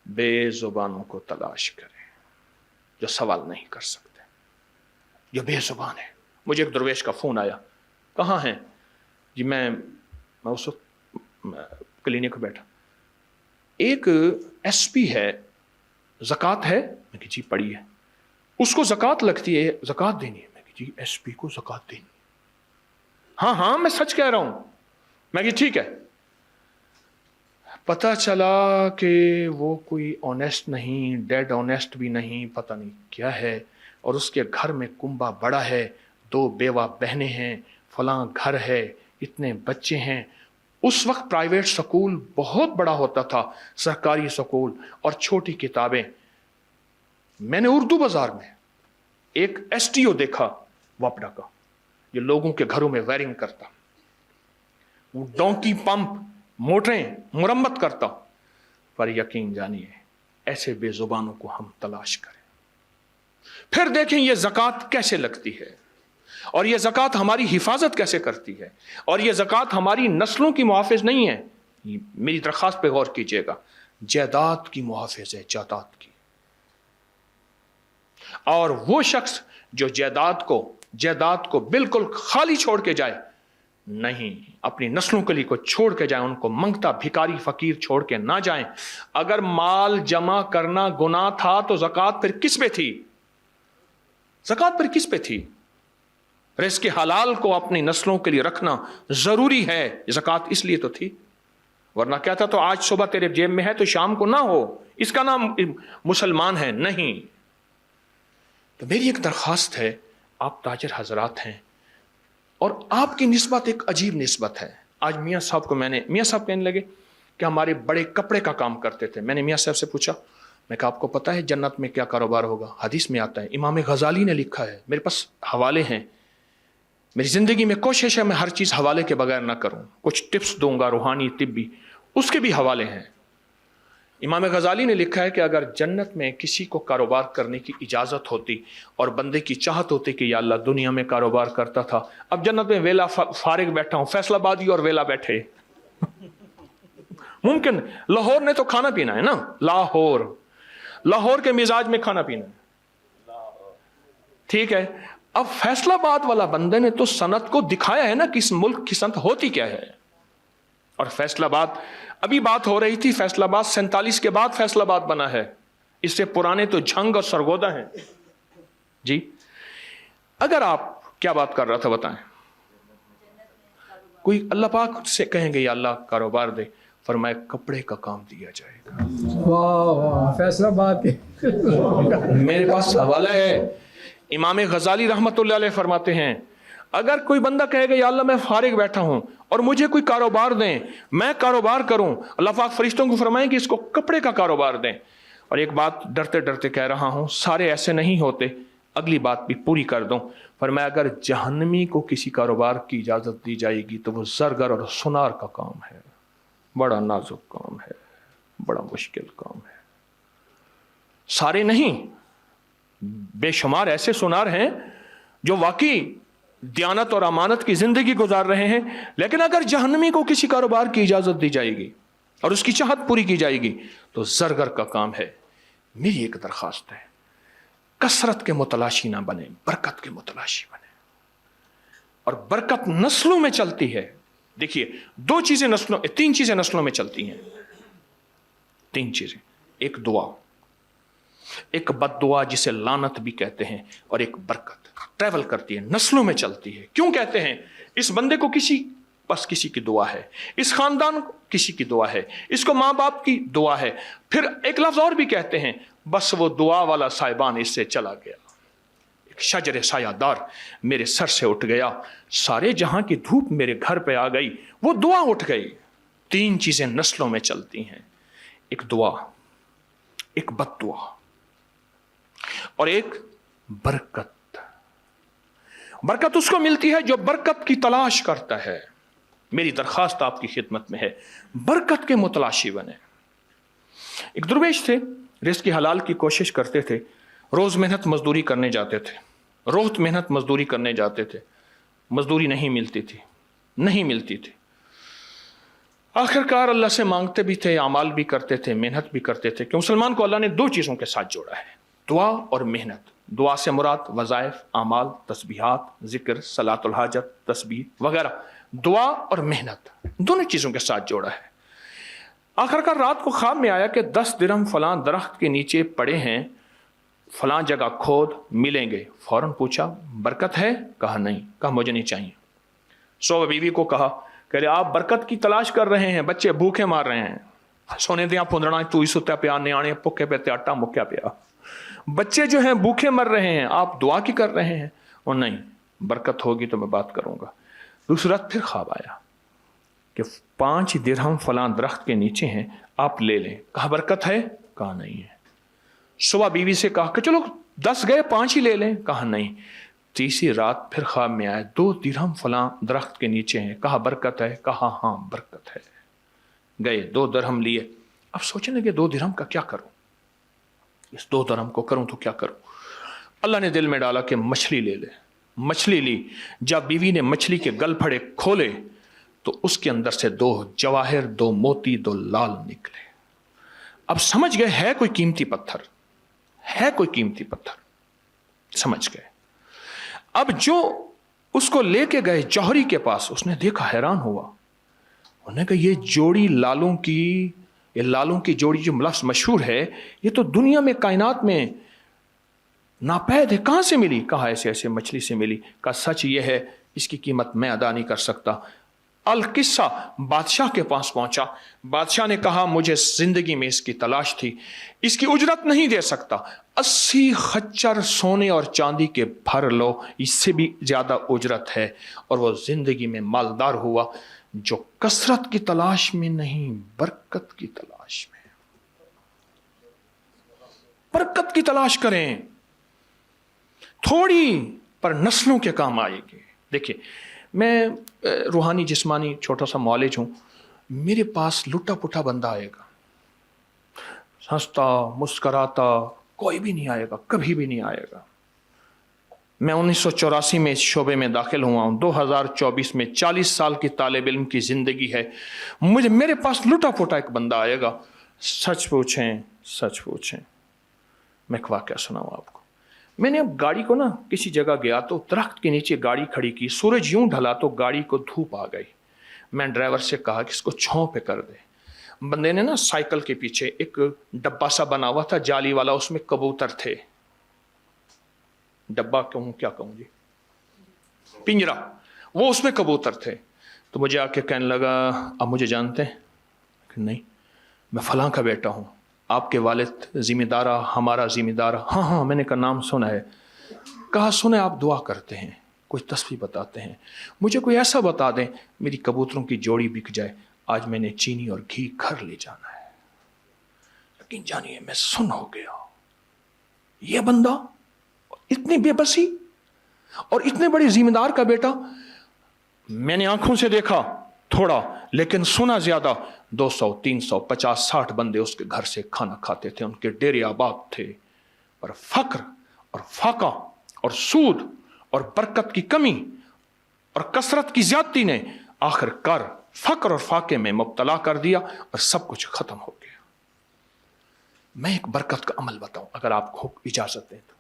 E: بے زبانوں کو تلاش کریں جو سوال نہیں کر سکتے, جو بے زبان ہے. مجھے ایک درویش کا فون آیا, کہاں ہیں جی؟ میں اس وقت کلینک پہ بیٹھا. ایک ایس پی ہے, زکوٰۃ ہے؟ میں کہ جی پڑی ہے. اس کو زکوٰۃ لگتی ہے, زکوٰۃ دینی ہے. میں کہ جی ایس پی کو زکوٰۃ دینی ہے. ہاں ہاں میں سچ کہہ رہا ہوں. میں کہ ٹھیک ہے. پتہ چلا کہ وہ کوئی آنیسٹ نہیں، ڈیڈ آنیسٹ بھی نہیں، پتہ نہیں کیا ہے، اور اس کے گھر میں کنبہ بڑا ہے، 2 بیوہ بہنیں ہیں، فلاں گھر ہے، اتنے بچے ہیں. اس وقت پرائیویٹ سکول بہت بڑا ہوتا تھا، سرکاری سکول، اور چھوٹی کتابیں. میں نے اردو بازار میں ایک ایس ٹی او دیکھا واپڈا کا، جو لوگوں کے گھروں میں وائرنگ کرتا، وہ ڈونکی پمپ موٹریں مرمت کرتا. پر یقین جانیے ایسے بے زبانوں کو ہم تلاش کریں. پھر دیکھیں یہ زکوٰۃ کیسے لگتی ہے، اور یہ زکوٰۃ ہماری حفاظت کیسے کرتی ہے، اور یہ زکوٰۃ ہماری نسلوں کی محافظ نہیں ہے. میری درخواست پہ غور کیجئے گا، جائیداد کی محافظ ہے، جائیداد کی. اور وہ شخص جو جائیداد کو بالکل خالی چھوڑ کے جائے، نہیں، اپنی نسلوں کے لیے کو چھوڑ کے جائیں، ان کو منگتا بھکاری فقیر چھوڑ کے نہ جائیں. اگر مال جمع کرنا گناہ تھا تو زکوٰۃ پھر کس پہ تھی؟ زکوٰۃ پھر کس پہ تھی؟ رزق حلال کو اپنی نسلوں کے لیے رکھنا ضروری ہے. زکوٰۃ اس لیے تو تھی، ورنہ کیا تھا تو آج صبح تیرے جیب میں ہے تو شام کو نہ ہو، اس کا نام مسلمان ہے نہیں. تو میری ایک درخواست ہے، آپ تاجر حضرات ہیں اور آپ کی نسبت ایک عجیب نسبت ہے. آج میاں صاحب کہنے لگے کہ ہمارے بڑے کپڑے کا کام کرتے تھے. میں نے میاں صاحب سے پوچھا، میں کہا آپ کو پتا ہے جنت میں کیا کاروبار ہوگا؟ حدیث میں آتا ہے، امام غزالی نے لکھا ہے، میرے پاس حوالے ہیں. میری زندگی میں کوشش ہے میں ہر چیز حوالے کے بغیر نہ کروں، کچھ ٹپس دوں گا روحانی طبی، اس کے بھی حوالے ہیں. امام غزالی نے لکھا ہے کہ اگر جنت میں کسی کو کاروبار کرنے کی اجازت ہوتی اور بندے کی چاہت ہوتی کہ یا اللہ دنیا میں کاروبار کرتا تھا، اب جنت میں ویلا فارغ بیٹھا ہوں، فیصل آبادی اور ویلا بیٹھے ممکن. لاہور نے تو کھانا پینا ہے نا، لاہور کے مزاج میں کھانا پینا ہے، ٹھیک ہے. اب فیصل آباد والا بندے نے تو صنعت کو دکھایا ہے نا کہ اس ملک کی صنعت ہوتی کیا ہے. اور فیصل آباد، ابھی بات ہو رہی تھی، فیصل آباد 47 کے بعد فیصل آباد بنا ہے، اس سے پرانے تو جھنگ اور سرگودا ہیں. جی اگر آپ کیا بات کر رہا تھا بتائیں؟ کوئی اللہ پاک سے کہیں گے یا اللہ کاروبار دے، فرمائے کپڑے کا کام دیا جائے گا.
D: واہ فیصلہ آباد کے
E: میرے پاس حوالہ ہے، امام غزالی رحمت اللہ علیہ فرماتے ہیں اگر کوئی بندہ کہے گا یا اللہ میں فارغ بیٹھا ہوں اور مجھے کوئی کاروبار دیں، میں کاروبار کروں، اللہ پاک فرشتوں کو فرمائیں کہ اس کو کپڑے کا کاروبار دیں. اور ایک بات ڈرتے ڈرتے کہہ رہا ہوں، سارے ایسے نہیں ہوتے، اگلی بات بھی پوری کر دوں. فرمایا اگر جہنمی کو کسی کاروبار کی اجازت دی جائے گی تو وہ زرگر اور سنار کا کام ہے. بڑا نازک کام ہے، بڑا مشکل کام ہے. سارے نہیں، بے شمار ایسے سنار ہیں جو واقعی دیانت اور امانت کی زندگی گزار رہے ہیں، لیکن اگر جہنمی کو کسی کاروبار کی اجازت دی جائے گی اور اس کی چاہت پوری کی جائے گی تو زرگر کا کام ہے. میری ایک درخواست ہے، کثرت کے متلاشی نہ بنے، برکت کے متلاشی بنے. اور برکت نسلوں میں چلتی ہے. دیکھیے تین چیزیں نسلوں میں چلتی ہیں، 3 چیزیں. ایک دعا، ایک بد دعا جسے لعنت بھی کہتے ہیں، اور ایک برکت ٹریول کرتی ہے، نسلوں میں چلتی ہے. کیوں کہتے ہیں؟ اس بندے کو کسی کی دعا ہے، اس خاندان کو کسی کی دعا ہے، اس کو ماں باپ کی دعا ہے. پھر ایک لفظ اور بھی کہتے ہیں، بس وہ دعا والا سائبان اس سے چلا گیا، ایک شجر سایہ دار میرے سر سے اٹھ گیا، سارے جہاں کی دھوپ میرے گھر پہ آ گئی، وہ دعا اٹھ گئی. 3 چیزیں نسلوں میں چلتی ہیں، ایک دعا، ایک بد دعا اور ایک برکت. برکت اس کو ملتی ہے جو برکت کی تلاش کرتا ہے. میری درخواست آپ کی خدمت میں ہے، برکت کے متلاشی بنے. ایک درویش تھے، رزق حلال کی کوشش کرتے تھے، روز محنت مزدوری کرنے جاتے تھے، مزدوری نہیں ملتی تھی. آخرکار اللہ سے مانگتے بھی تھے، اعمال بھی کرتے تھے، محنت بھی کرتے تھے. کہ مسلمان کو اللہ نے 2 چیزوں کے ساتھ جوڑا ہے، دعا اور محنت. دعا سے مراد وظائف، اعمال، تسبیحات، ذکر، صلاۃ الحاجت، تسبیح وغیرہ. دعا اور محنت دونوں چیزوں کے ساتھ جوڑا ہے. آخرکار رات کو خواب میں آیا کہ 10 درہم فلاں درخت کے نیچے پڑے ہیں، فلاں جگہ کھود، ملیں گے. فوراً پوچھا برکت ہے؟ کہا نہیں. کہا مجھے نہیں چاہیے. سو بیوی کو کہا کہ آپ برکت کی تلاش کر رہے ہیں، بچے بھوکے مار رہے ہیں. सोने दिया पुंदड़ा तू ही सुत्या पिया, न्याणे भुखे पे आटा मुक्या पिया। बच्चे जो हैं भूखे मर रहे हैं, आप दुआ की कर रहे हैं। और नहीं, बरकत होगी तो मैं बात करूंगा। दूसरी रात फिर ख्वाब आया कि 5 दिरहम फलां दरख्त के नीचे हैं, आप ले लें। कहा बरकत है? कहा नहीं है। सुबह बीवी से कहा कि चलो 10 गए 5 ही ले लें। कहा नहीं। तीसरी रात फिर ख्वाब में आया 2 दिरहम फलां दरख्त के नीचे हैं। कहा बरकत है? कहा हाँ बरकत है। गए 2 दिरहम लिए। अब सोचने लगे 2 दिरहम का क्या करूं, इस 2 दिरहम को करूं तो क्या करूं। अल्लाह ने दिल में डाला कि मछली ले ले। मछली ली। जब बीवी ने मछली के गल फड़े खोले तो उसके अंदर से 2 जवाहिर, 2 मोती, 2 लाल निकले। अब समझ गए है कोई कीमती पत्थर, है कोई कीमती पत्थर, समझ गए। अब जो उसको लेके गए जौहरी के पास, उसने देखा, हैरान हुआ। उन्होंने कहा ये जोड़ी लालों की, ये लालों की जोड़ी जो लफ्ज़ मशहूर है, ये तो दुनिया में कायनात में नापैद है, कहां से मिली? कहा ऐसे ऐसे मछली से मिली। कहा सच ये है, इसकी कीमत मैं अदा नहीं कर सकता। अल किस्सा बादशाह के पास पहुंचा। बादशाह ने कहा मुझे जिंदगी में इसकी तलाश थी, इसकी उजरत नहीं दे सकता, 80 खच्चर सोने और चांदी के भर लो, इससे भी ज्यादा उजरत है। और वो जिंदगी में मालदार हुआ, जो कसरत की तलाश में नहीं, बरकत की तलाश में। बरकत की तलाश करें, थोड़ी पर नस्लों के काम आएगी। देखिए, मैं रूहानी जिस्मानी छोटा सा मौलिज हूं। मेरे पास लुटा पुटा बंदा आएगा, हंसता मुस्कराता कोई भी नहीं आएगा, कभी भी नहीं आएगा। मैं 1984 में इस शोबे में दाखिल हुआ हूं, 2024 में 40 साल की तालिब इल्म की जिंदगी है। मेरे पास लुटा पुटा एक बंदा आएगा। सच पूछें, मैं एक वाक़या सुनाऊं आपको। मैंने अब गाड़ी को ना किसी जगह गया तो दरख्त के नीचे गाड़ी खड़ी की, सूरज यूं ढला तो गाड़ी को धूप आ गई। मैं ड्राइवर से कहा कि इसको छांव पे कर दे। बंदे ने ना साइकिल के पीछे एक डब्बा सा बना हुआ था जाली वाला, उसमें कबूतर थे। डब्बा कहूं क्या कहूं जी, पिंजरा, वो उसमें कबूतर थे। तो मुझे आके कहने लगा आप मुझे जानते हैं? नहीं, मैं फलां का बेटा हूं, आपके वालिद जिम्मेदार, हमारा जिम्मेदार। हाँ, मैंने का नाम सुना है। कहा सुने आप दुआ करते हैं, कोई तस्वीर बताते हैं, मुझे कोई ऐसा बता दें मेरी कबूतरों की जोड़ी बिक जाए। आज मैंने चीनी और घी घर ले जाना है। लेकिन जानिए मैं सुन हो गया। यह बंदा इतनी बेबसी और इतने बड़े जिम्मेदार का बेटा, मैंने आंखों से देखा थोड़ा, लेकिन सुना ज्यादा। 200, 300, 50, 60 बंदे उसके घर से खाना खाते थे, उनके डेरे आबाद थे। पर फक्र और फाका और सूद और बरकत की कमी और कसरत की ज्यादती ने आखिरकार फक्र और फाके में मुब्तला कर दिया और सब कुछ खत्म हो गया। मैं एक बरकत का अमल बताऊं अगर आपको इजाजत दें तो।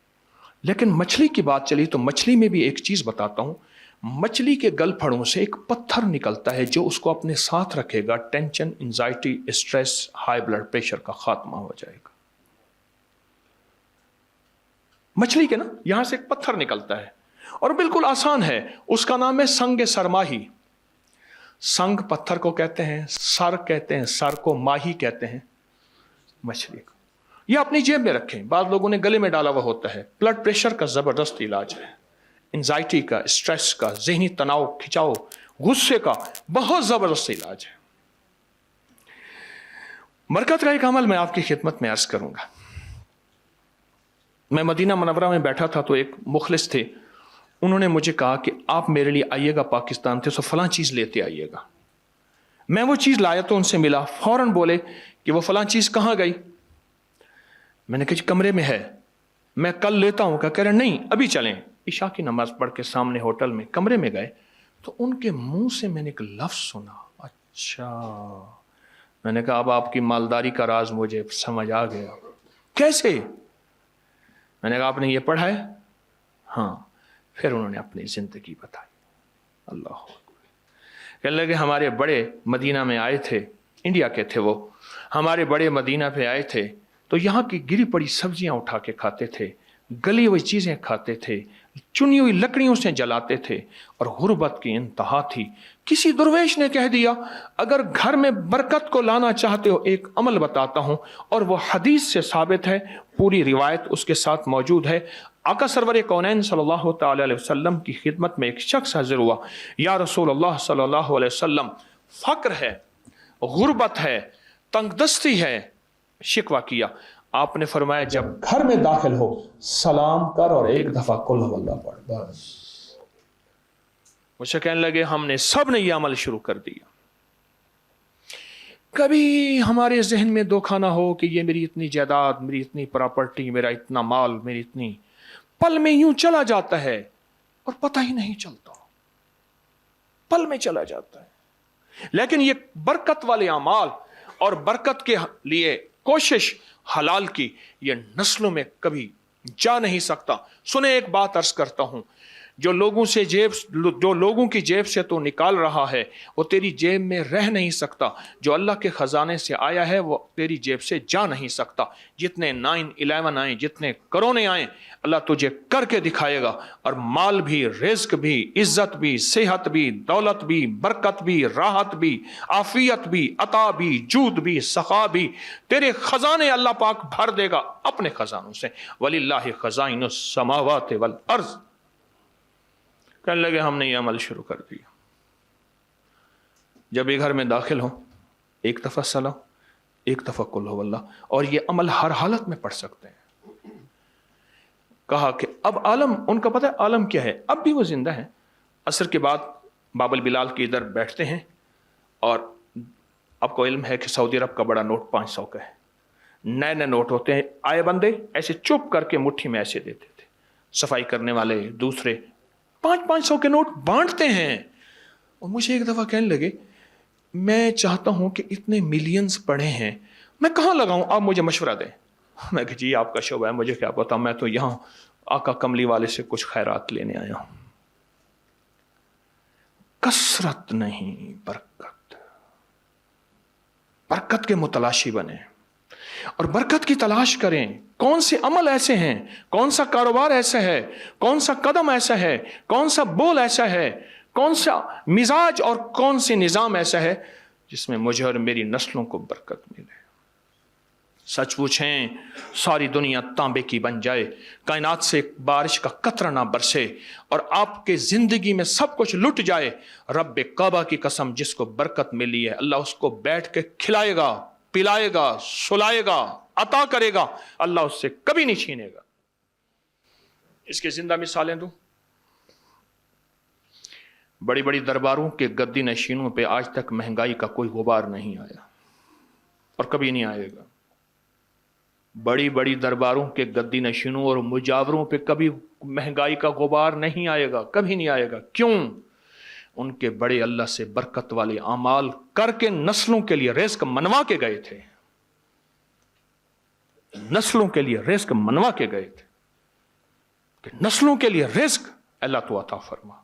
E: लेकिन मछली की बात चली तो मछली में भी एक चीज बताता हूं। मछली के गलफड़ों से एक पत्थर निकलता है जो उसको अपने साथ रखेगा। Tension, anxiety, stress, high blood pressure का खात्मा हो जाएगा। मछली के ना यहां से एक पत्थर निकलता है और बिल्कुल आसान है। उसका नाम है संग सरमाही। संग पत्थर को कहते हैं, सर कहते हैं, सर को माही कहते हैं मछली को। यह अपनी जेब में रखें। बाद लोगों ने गले में डाला हुआ होता है। ब्लड प्रेशर का जबरदस्त इलाज है, एंजाइटी का, स्ट्रेस का, जहनी तनाव, खिंचाव, गुस्से का बहुत जबरदस्त इलाज है। बरकत का एक अमल मैं आपकी खिदमत में अर्ज करूंगा। मैं मदीना मुनव्वरा में बैठा था तो एक मुखलिस थे, उन्होंने मुझे कहा कि आप मेरे लिए आइएगा पाकिस्तान थे, तो फलां चीज लेते आइएगा। मैं वो चीज लाया तो उनसे मिला, फौरन बोले कि वो फलां चीज कहां गई? मैंने कहा कमरे में है, मैं कल लेता हूं। कह रहे नहीं अभी चलें। इशा की नमाज पढ़ के सामने होटल में कमरे में गए तो उनके मुंह से मैंने एक लफ्ज सुना। अच्छा, मैंने कहा अब आपकी मालदारी का राज मुझे समझ आ गया। कैसे? मैंने कहा आपने ये पढ़ा है? हाँ। फिर उन्होंने अपनी जिंदगी बताई। अल्लाह कहने लगे हमारे बड़े मदीना में आए थे, इंडिया के थे वो, हमारे बड़े मदीना पे आए थे तो यहाँ की गिरी पड़ी सब्जियां उठा के खाते थे, गली हुई चीजें खाते थे, चुनी हुई लकड़ियों से जलाते थे और गुर्बत की इंतहा थी। किसी दुर्वेश ने कह दिया, अगर घर में बरकत को लाना चाहते हो एक अमल बताता हूं, और वो हदीस से साबित है, पूरी रिवायत उसके साथ मौजूद है। आका सरवर कौनैन सल्लल्लाहु ताला अलैहि वसल्लम की खिदमत में एक शख्स हाजिर हुआ, या रसूल अल्लाह सल्लल्लाहु अलैहि वसल्लम, फक्र है, गुर्बत है, तंगदस्ती है, शिकवा किया। आपने फरमाया, जब घर में दाखिल हो सलाम कर और एक दफा कुल हुवल्लाह पढ़, बस। मुझसे कहने लगे, हमने सब ने यह अमल शुरू कर दिया। कभी हमारे जहन में धोखा ना हो कि ये मेरी इतनी जायदाद, मेरी इतनी प्रॉपर्टी, मेरा इतना माल, मेरी इतनी, पल में यूं चला जाता है और पता ही नहीं चलता, पल में चला जाता है। लेकिन ये बरकत वाले अमाल और बरकत के लिए कोशिश हलाल की, ये नस्लों में कभी जा नहीं सकता। सुने, एक बात अर्ज करता हूं, जो लोगों की जेब से तो निकाल रहा है वो तेरी जेब में रह नहीं सकता। जो अल्लाह के खजाने से आया है वो तेरी जेब से जा नहीं सकता। जितने 9/11 आए, जितने कोरोने आए, अल्लाह तुझे करके दिखाएगा। और माल भी, रिज्क भी, इज्जत भी, सेहत भी, दौलत भी, बरकत भी, राहत भी, आफियत भी, अता भी, जूद भी, सखा भी, तेरे खजाने अल्लाह पाक भर देगा अपने खजानों से। वलिल्लाहि खजाइनुस समावाति वल अर्ज़। कहने लगे, हमने ये अमल शुरू कर दिया। जब ये घर में दाखिल हो एक दफा सलाम, एक दफा कुल हुवल्लाह, और ये अमल हर हालत में पढ़ सकते हैं। कहा कि अब आलम, उनका पता है आलम क्या है, अब भी वो जिंदा है। असर के बाद बाबल बिलाल के इधर बैठते हैं और आपको इल्म है कि सऊदी अरब का बड़ा नोट 500 का है। नए नए नोट होते हैं, आए बंदे ऐसे चुप करके मुट्ठी में ऐसे देते थे। सफाई करने वाले दूसरे 500 के नोट बांटते हैं। और मुझे एक दफा कहने लगे, मैं चाहता हूं कि इतने मिलियंस पड़े हैं, मैं कहां लगाऊं, आप मुझे मशवरा दें। मैं कहा, जी आपका शोबा है, मुझे क्या पता, मैं तो यहां आका कमली वाले से कुछ खैरात लेने आया हूं। कसरत नहीं, बरकत। बरकत के मुतलाशी बने और बरकत की तलाश करें। कौन से अमल ऐसे हैं, कौन सा कारोबार ऐसा है, कौन सा कदम ऐसा है, कौन सा बोल ऐसा है, कौन सा मिजाज और कौन से निजाम ऐसा है जिसमें मुझे और मेरी नस्लों को बरकत मिले। सच पूछें, सारी दुनिया तांबे की बन जाए, कायनात से बारिश का कतरा ना बरसे और आपके जिंदगी में सब कुछ लुट जाए, रब्बे काबा की कसम, जिसको बरकत मिली है अल्लाह उसको बैठ के खिलाएगा, पिलाएगा, सुलाएगा, अता करेगा, अल्लाह उससे कभी नहीं छीनेगा। इसकी जिंदा मिसालें दूं, बड़ी बड़ी दरबारों के गद्दी नशीनों पे आज तक महंगाई का कोई गुबार नहीं आया और कभी नहीं आएगा। बड़ी बड़ी दरबारों के गद्दी नशीनों और मुजावरों पे कभी महंगाई का गुबार नहीं आएगा, कभी नहीं आएगा। क्यों? उनके बड़े अल्लाह से बरकत वाले अमाल करके नस्लों के लिए रिस्क मनवा के गए थे, नस्लों के लिए रिस्क मनवा के गए थे कि नस्लों के लिए रिस्क अल्लाह तो अता फरमा।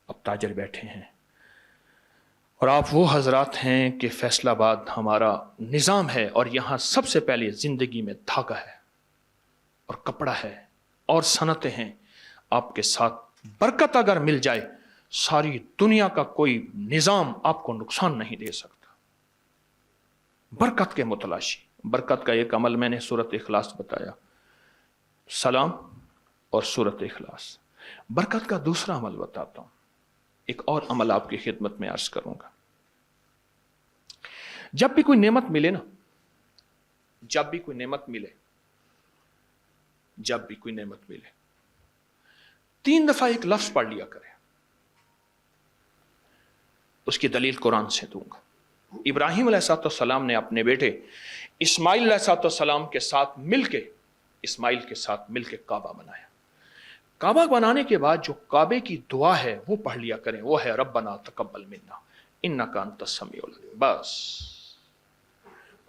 E: अब ताजर बैठे हैं और आप वो हजरात हैं कि फैसलाबाद हमारा निज़ाम है और यहाँ सबसे पहले ज़िंदगी में धागा है और कपड़ा है और सनतें हैं। आपके साथ बरकत अगर मिल जाए, सारी दुनिया का कोई निज़ाम आपको नुकसान नहीं दे सकता। बरकत के मुतलाशी, बरकत का एक अमल मैंने सूरत इखलास बताया, सलाम और सूरत इखलास। बरकत का दूसरा अमल बताता हूं, एक और अमल आपकी खिदमत में अर्ज करूंगा। जब भी कोई नेमत मिले ना, जब भी कोई नेमत मिले, जब भी कोई नेमत मिले, 3 दफा एक लफ्ज पढ़ लिया करें। उसकी दलील कुरान से दूंगा। इब्राहिम अलैहिस्सलाम ने अपने बेटे इस्माइल अलैहिस्सलाम के साथ मिलके, इस्माइल के साथ मिलके काबा बनाया। काबा बनाने के बाद जो काबे की दुआ है वो पढ़ लिया करें, वो है रब्बना तकब्बल मिन्ना इन्नका अंतस समीउल अलीम। बस।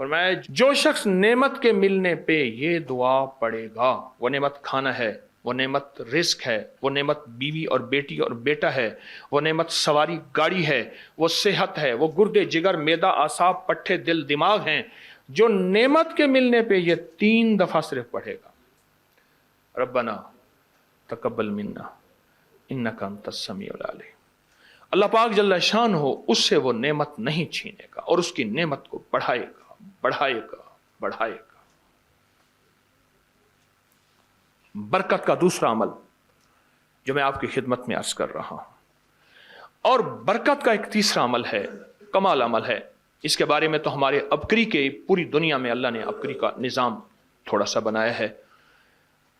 E: और मैं, जो शख्स नेमत के मिलने पे ये दुआ पढ़ेगा, वो नेमत खाना है, वो नेमत रिस्क है, वो नेमत बीवी और बेटी और बेटा है, वो नेमत सवारी गाड़ी है, वो सेहत है, वो गुर्दे जिगर मैदा आसाब पट्ठे दिल दिमाग हैं, जो नेमत के मिलने पे ये 3 दफा सिर्फ पढ़ेगा, रब्बना तकब्बल मिन्ना इन्नका अंतस समीउल अलीम। अल्लाह पाक जल्ला शान हो उससे वो नेमत नहीं छीनेगा और उसकी नेमत को बढ़ाएगा बढ़ाएगा बढ़ाएगा। बरकत का दूसरा अमल जो मैं आपकी खिदमत में अर्ज कर रहा हूं, और बरकत का एक तीसरा अमल है, कमाल अमल है। इसके बारे में तो हमारे अबकरी के पूरी दुनिया में अल्लाह ने अबकरी का निज़ाम थोड़ा सा बनाया है,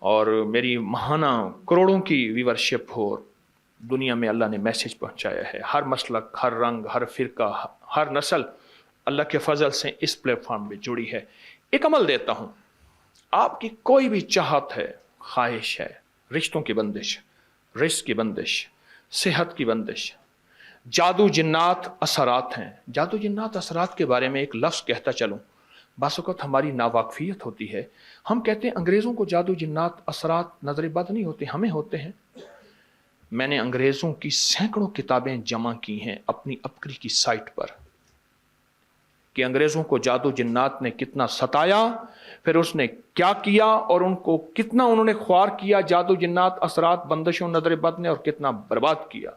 E: और मेरी महाना करोड़ों की व्यूवरशिप हो, दुनिया में अल्लाह ने मैसेज पहुंचाया है। हर मसलक, हर रंग, हर फिरका, हर नस्ल अल्लाह के फजल से इस प्लेटफॉर्म में जुड़ी है। एक अमल देता हूं, आपकी कोई भी चाहत है, ख्वाहिश है, रिश्तों की बंदिश, रिस्क की बंदिश, सेहत की बंदिश, जादू जिन्नात असरात हैं। जादू जिन्नात असरात के बारे में एक लफ्ज़ कहता चलूँ, बासुकत हमारी नावाकफियत होती है। हम कहते हैं अंग्रेज़ों को जादू जिन्नात असरात नजर बद नहीं होते, हमें होते हैं। मैंने अंग्रेज़ों की सैकड़ों किताबें जमा की हैं अपनी अबकरी की साइट पर कि अंग्रेज़ों को जादू जिन्नात ने कितना सताया, फिर उसने क्या किया और उनको कितना उन्होंने ख्वार किया जादू जिन्नात असरात बंदिशों नजर बद ने, और कितना बर्बाद किया।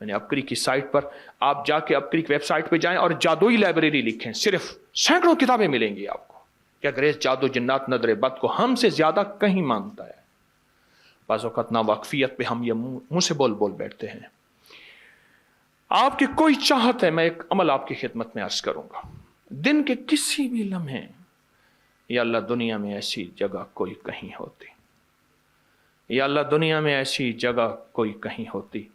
E: मैंने अबकरी की साइट पर, आप जाके अबकरी की वेबसाइट पे जाएं और जादुई लाइब्रेरी लिखें, सिर्फ सैकड़ों किताबें मिलेंगी आपको कि अंग्रेज जादू जिन्नात नजर बद को हमसे ज्यादा कहीं मानता है। बाज़-औक़ात नावाकफियत पे हम ये मुंह से बोल बोल बैठते हैं। आपकी कोई चाहत है, मैं एक अमल आपकी खिदमत में अर्ज करूंगा। दिन के किसी भी लम्हे, या अल्लाह दुनिया में ऐसी जगह कोई कहीं होती, या अल्लाह दुनिया में ऐसी जगह कोई कहीं होती,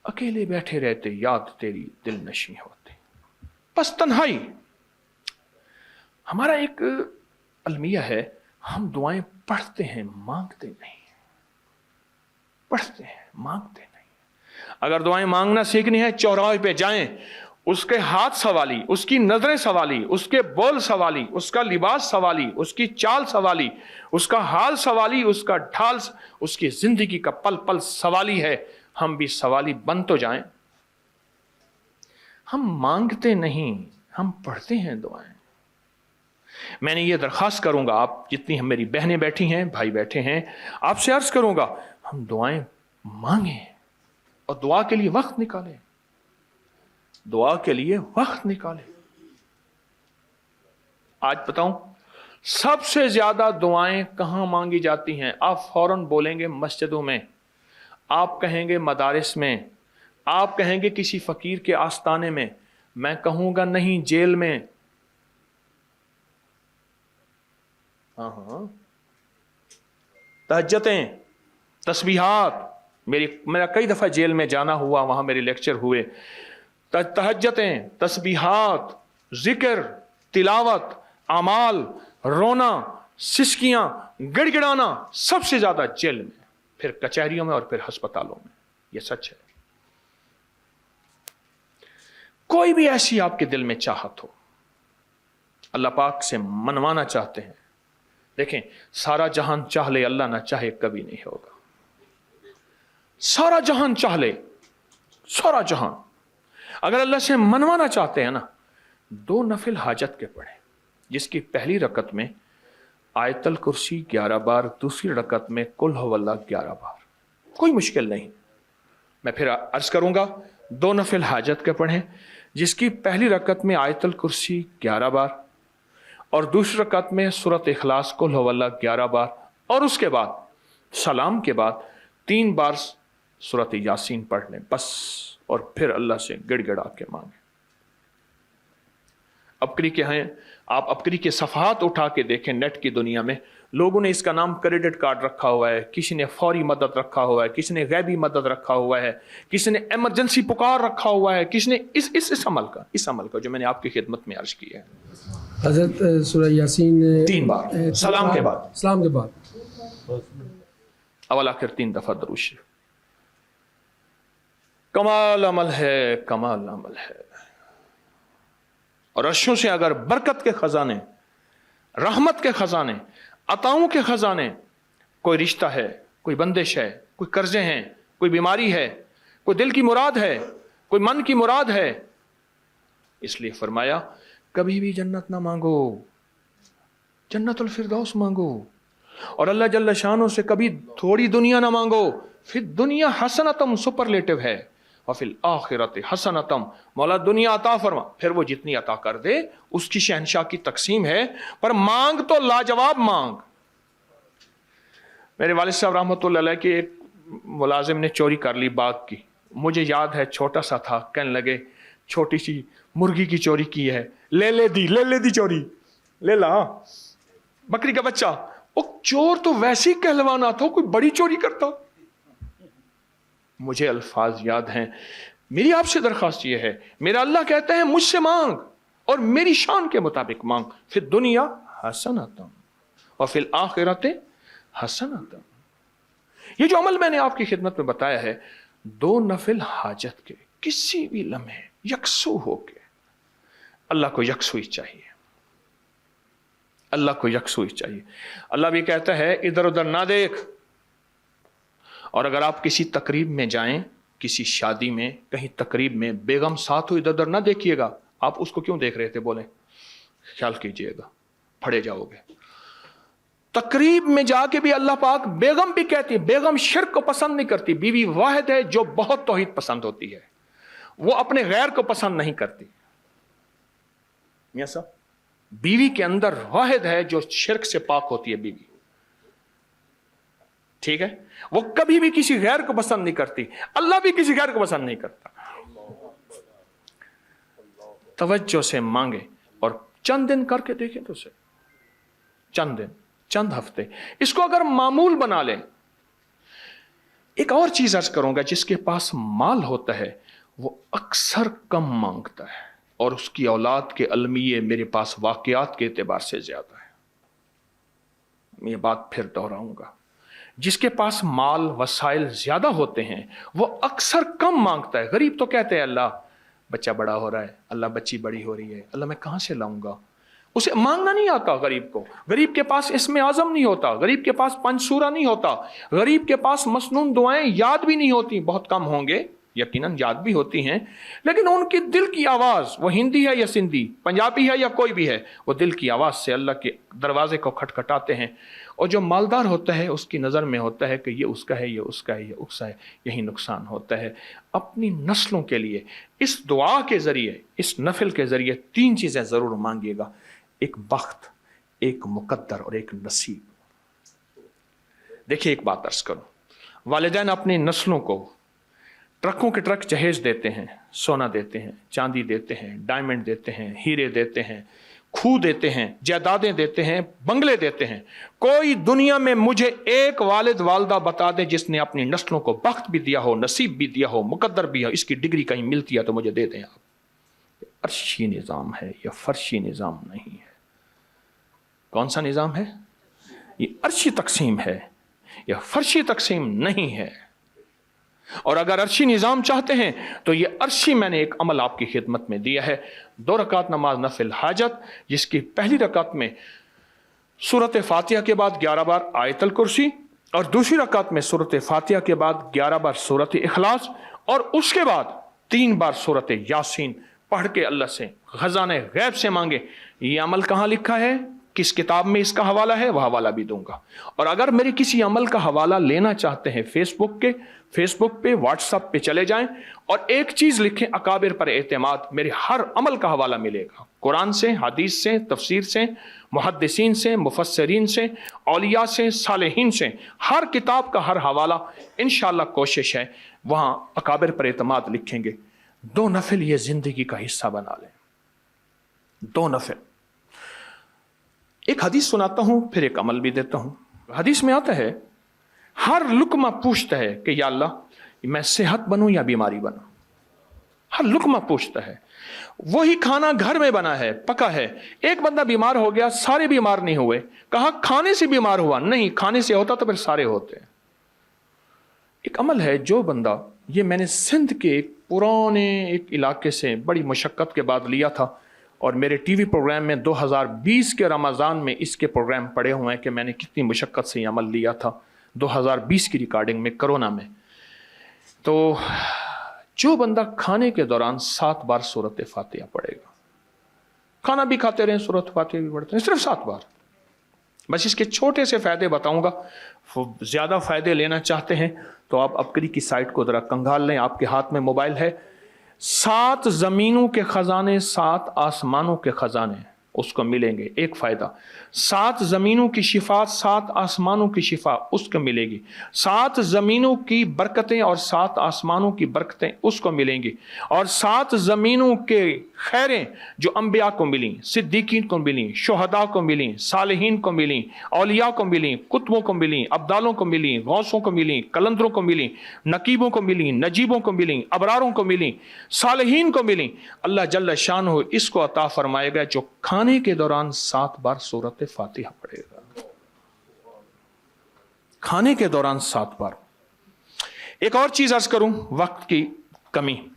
E: अकेले बैठे रहते याद तेरी दिल नशी होती, बस तन्हाई। हमारा एक अलमिया है, हम दुआएं पढ़ते हैं मांगते नहीं, पढ़ते हैं मांगते नहीं। अगर दुआएं मांगना सीखनी है, चौराहे पे जाएं, उसके हाथ सवाली, उसकी नजरें सवाली, उसके बोल सवाली, उसका लिबास सवाली, उसकी चाल सवाली, उसका हाल सवाली, उसका ढाल, उसकी जिंदगी का पल पल सवाली है। हम भी सवाली बन तो जाएं। हम मांगते नहीं, हम पढ़ते हैं दुआएं। मैंने ये दरख्वास्त करूंगा, आप जितनी हम मेरी बहनें बैठी हैं, भाई बैठे हैं, आपसे अर्ज करूंगा, हम दुआएं मांगें और दुआ के लिए वक्त निकालें, दुआ के लिए वक्त निकालें। आज बताऊं सबसे ज्यादा दुआएं कहां मांगी जाती हैं? आप फौरन बोलेंगे मस्जिदों में, आप कहेंगे मदारिस में, आप कहेंगे किसी फकीर के आस्ताने में, मैं कहूंगा नहीं जेल में। तहज्जुदें, तस्बीहात, मेरा कई दफा जेल में जाना हुआ, वहां मेरे लेक्चर हुए। तहज्जुदें, तस्बीहात, जिक्र, तिलावत, अमाल, रोना, सिसकियां, गिड़गिड़ाना सबसे ज्यादा जेल में, फिर कचहरियों में और फिर अस्पतालों में। यह सच है। कोई भी ऐसी आपके दिल में चाहत हो, अल्लाह पाक से मनवाना चाहते हैं, देखें सारा जहान चाह ले, अल्लाह ना चाहे कभी नहीं होगा। सारा जहान चाह ले, सारा जहान, अगर अल्लाह से मनवाना चाहते हैं ना, 2 नफिल हाजत के पढ़े, जिसकी पहली रकत में आयतल कुर्सी 11 बार, दूसरी रकत में कुल हुवल्लाह 11 बार, कोई मुश्किल नहीं। मैं फिर अर्ज करूंगा, 2 नफिल हाजत के पढ़ें, जिसकी पहली रकत में आयतल कुर्सी 11 बार और दूसरी रकत में सूरत इखलास कुल हुवल्लाह 11 बार, और उसके बाद सलाम के बाद 3 बार सूरत यासीन पढ़ लें बस, और फिर अल्लाह से गिड़गिड़ा के मांगे। अबकरी के हैं, आप अबकरी के सफ़हात उठा के देखें, नेट की दुनिया में लोगों ने इसका नाम क्रेडिट कार्ड रखा हुआ है, किसी ने फौरी मदद रखा हुआ है, किसी ने गैबी मदद रखा हुआ है, किसी ने इमरजेंसी पुकार रखा हुआ है, किसी ने इस अमल का जो मैंने आपकी खिदमत में अर्ज किया है।
D: हज़रत सूरह यासीन
E: 3 बार सलाम के बाद अवल आखिर 3 दफा दरूद शरीफ। कमाल अमल है, कमाल अमल है। और अर्शों से अगर बरकत के खजाने, रहमत के खजाने, अताओं के खजाने, कोई रिश्ता है, कोई बंदिश है, कोई कर्जे हैं, कोई बीमारी है, कोई दिल की मुराद है, कोई मन की मुराद है, इसलिए फरमाया कभी भी जन्नत ना मांगो, जन्नतुल फिरदौस मांगो। और अल्लाह जल्ल शानो से कभी थोड़ी दुनिया ना मांगो, फिर दुनिया हसनतम सुपरलेटिव है, और फिर आखिरत हसनतम, मौला दुनिया अता फरमा, फिर वो जितनी अता कर दे उसकी शहनशाह की तकसीम है, पर मांग तो लाजवाब मांग। मेरे वालिद साहब रहमतुल्लाह अलैह के एक मुलाजिम ने चोरी कर ली बाग की, मुझे याद है छोटा सा था, कहने लगे छोटी सी मुर्गी की चोरी की है, ले ले दी चोरी, ले ला बकरी का बच्चा। वो चोर तो वैसे ही कहलवाना था, कोई बड़ी चोरी करता। मुझे अल्फाज याद हैं। मेरी आपसे दरखास्त ये है, मेरा अल्लाह कहता है मुझसे मांग और मेरी शान के मुताबिक मांग, फिर दुनिया हसनतम और फिर आखिरत हसनतम। ये जो अमल मैंने आपकी खिदमत में बताया है, 2 नफिल हाजत के किसी भी लम्हे यकसू होके, अल्लाह को यकसुई चाहिए, अल्लाह को यकसुई चाहिए। अल्लाह भी कहता है इधर उधर ना देख। और अगर आप किसी तकरीब में जाएं, किसी शादी में, कहीं तकरीब में बेगम साथ हो, इधर उधर ना देखिएगा। आप उसको क्यों देख रहे थे, बोले ख्याल कीजिएगा, फड़े जाओगे। तकरीब में जाके भी अल्लाह पाक बेगम भी कहती है, बेगम शिर्क को पसंद नहीं करती, बीवी वाहिद है जो बहुत तौहीद पसंद होती है, वो अपने गैर को पसंद नहीं करती। मियां साहब, बीवी के अंदर वाहिद है जो शिर्क से पाक होती है बीवी, ठीक है, वो कभी भी किसी गैर को पसंद नहीं करती, अल्लाह भी किसी गैर को पसंद नहीं करता। तवज्जो से मांगे और चंद दिन करके देखें तो उसे, चंद दिन, चंद हफ्ते, इसको अगर मामूल बना लें। एक और चीज अर्ज करूंगा, जिसके पास माल होता है वो अक्सर कम मांगता है और उसकी औलाद के अलमिये मेरे पास वाकयात के एतबार से ज्यादा है। मैं ये बात फिर दोहराऊंगा, जिसके पास माल वसाइल ज्यादा होते हैं वो अक्सर कम मांगता है। गरीब तो कहते हैं अल्लाह बच्चा बड़ा हो रहा है, अल्लाह बच्ची बड़ी हो रही है, अल्लाह मैं कहां से लाऊंगा। उसे मांगना नहीं आता गरीब को। गरीब के पास इसमें आजम नहीं होता, गरीब के पास पंचसूरा नहीं होता, गरीब के पास मसनून दुआएं याद भी नहीं होती। बहुत कम होंगे, यकीनन याद भी होती हैं, लेकिन उनकी दिल की आवाज, वो हिंदी है या सिंधी, पंजाबी है या कोई भी है, वो दिल की आवाज से अल्लाह के दरवाजे को खटखटाते हैं। और जो मालदार होता है उसकी नज़र में होता है कि ये उसका है, ये उसका है, ये उसका है, यही नुकसान होता है। अपनी नस्लों के लिए इस दुआ के ज़रिए, इस नफिल के ज़रिए 3 चीज़ें ज़रूर मांगिएगा, एक बख्त, एक मुकद्दर और एक नसीब। देखिए एक बात अर्ज करूं, वालिदैन अपनी नस्लों को ट्रकों के ट्रक जहेज देते हैं, सोना देते हैं, चांदी देते हैं, डायमंड देते हैं, हीरे देते हैं, खूह देते हैं, जायदादें देते हैं, बंगले देते हैं। कोई दुनिया में मुझे एक वालिद वालदा बता दे जिसने अपनी नस्लों को बख्त भी दिया हो, नसीब भी दिया हो, मुकद्दर भी हो, इसकी डिग्री कहीं मिलती है तो मुझे दे दें आप। अर्शी निज़ाम है, यह फर्शी निज़ाम नहीं है। कौन सा निज़ाम है? ये अर्शी तकसीम है, यह फर्शी तकसीम नहीं है। और अगर अर्शी निज़ाम चाहते हैं तो ये अर्शी मैंने एक अमल आपकी खिदमत में दिया है। 2 रकात नमाज नफिल हाजत, जिसकी पहली रकात में सूरत फातिहा के बाद 11 बार आयतल कुर्सी, और दूसरी रकात में सूरत फातिहा के बाद 11 बार सूरत इखलास, और उसके बाद 3 बार सूरत यासीन पढ़ के अल्लाह से खजाने गैब से मांगे। ये अमल कहाँ लिखा है, किस किताब में इसका हवाला है, वह हवाला भी दूंगा। और अगर मेरे किसी अमल का हवाला लेना चाहते हैं फेसबुक पे, व्हाट्सएप पे चले जाएं और एक चीज लिखें, अकाबिर पर एतमाद, मेरे हर अमल का हवाला मिलेगा, कुरान से, हदीस से, तफसीर से, मुहद्दिसीन से, मुफस्सरीन से, औलिया से, सालेहीन से, हर किताब का हर हवाला इंशाअल्लाह कोशिश है वहां अकाबिर पर एतमाद लिखेंगे। 2 नफिल ये जिंदगी का हिस्सा बना लें, 2 नफिल। एक हदीस सुनाता हूं, फिर एक अमल भी देता हूं। हदीस में आता है, हर लुकमा पूछता है कि या अल्लाह मैं सेहत बनूं या बीमारी बनूं। हर लुकमा पूछता है। वही खाना घर में बना है, पका है, एक बंदा बीमार हो गया, सारे बीमार नहीं हुए। कहा खाने से बीमार हुआ, नहीं, खाने से होता तो फिर सारे होते। एक अमल है, जो बंदा, ये मैंने सिंध के एक पुराने एक इलाके से बड़ी मुशक्कत के बाद लिया था, और मेरे टीवी प्रोग्राम में 2020 के रमज़ान में इसके प्रोग्राम पड़े हुए हैं कि मैंने कितनी मुशक्क़त से ये अमल लिया था 2020 की रिकॉर्डिंग में, कोरोना में। तो जो बंदा खाने के दौरान 7 बार सूरत फातिहा पढ़ेगा, खाना भी खाते रहें, सूरत फातिहा भी पढ़ते हैं, सिर्फ 7 बार, बस इसके छोटे से फ़ायदे बताऊंगा। ज़्यादा फ़ायदे लेना चाहते हैं तो आप अबकरी की साइट को ज़रा कंगाल लें, आपके हाथ में मोबाइल है। 7 ज़मीनों के ख़जाने, 7 आसमानों के ख़जाने उसको मिलेंगे। एक फ़ायदा, 7 ज़मीनों की शिफा, 7 आसमानों की शिफा उसको मिलेगी। 7 ज़मीनों की बरकतें और 7 आसमानों की बरकतें उसको मिलेंगी। और 7 ज़मीनों के खैरें जो अंबिया को मिली, सिद्दीकीन को मिली, शुहदा को मिली, सालिहीन को मिली, औलिया को मिली, कुतुबों को मिली, अब्दालों को मिली, गौसों को मिली, कलंदरों को मिली, नकीबों को मिली, नजीबों को मिली, अबरारों को मिली, सालिहीन को मिली, अल्लाह जल्ल शानहू इसको अता फरमाएगा जो खाने के दौरान 7 बार सूरत फातिहा पढ़ेगा। खाने के दौरान 7 बार। एक और चीज अर्ज करूं, वक्त की कमी।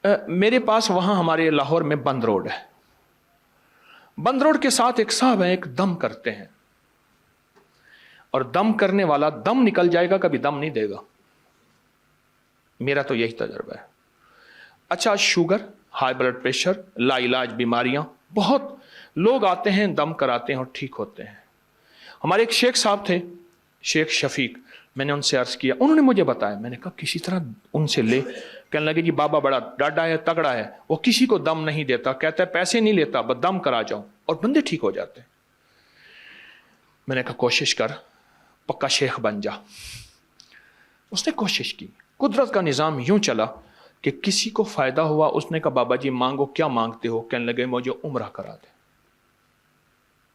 E: मेरे पास वहां हमारे लाहौर में बंद रोड है। बंद रोड के साथ एक साहब है, एक दम करते हैं, और दम करने वाला दम निकल जाएगा, कभी दम नहीं देगा। मेरा तो यही तजुर्बा है। अच्छा, शुगर, हाई ब्लड प्रेशर, लाइलाज बीमारियां, बहुत लोग आते हैं, दम कराते हैं और ठीक होते हैं। हमारे एक शेख साहब थे, शेख शफीक, मैंने उनसे अर्ज किया, उन्होंने मुझे बताया, मैंने कहा किसी तरह उनसे ले। कहने लगे जी बाबा बड़ा डाढ़ा है, तगड़ा है, वो किसी को दम नहीं देता, कहता है पैसे नहीं लेता, बस दम करा जाओ, और बंदे ठीक हो जाते हैं। मैंने कहा कोशिश कर, पक्का शेख बन जा। उसने कोशिश की। कुदरत का निज़ाम यूं चला कि किसी को फायदा हुआ। उसने कहा बाबा जी मांगो, क्या मांगते हो? कहने लगे मुझे उम्रा करा दे।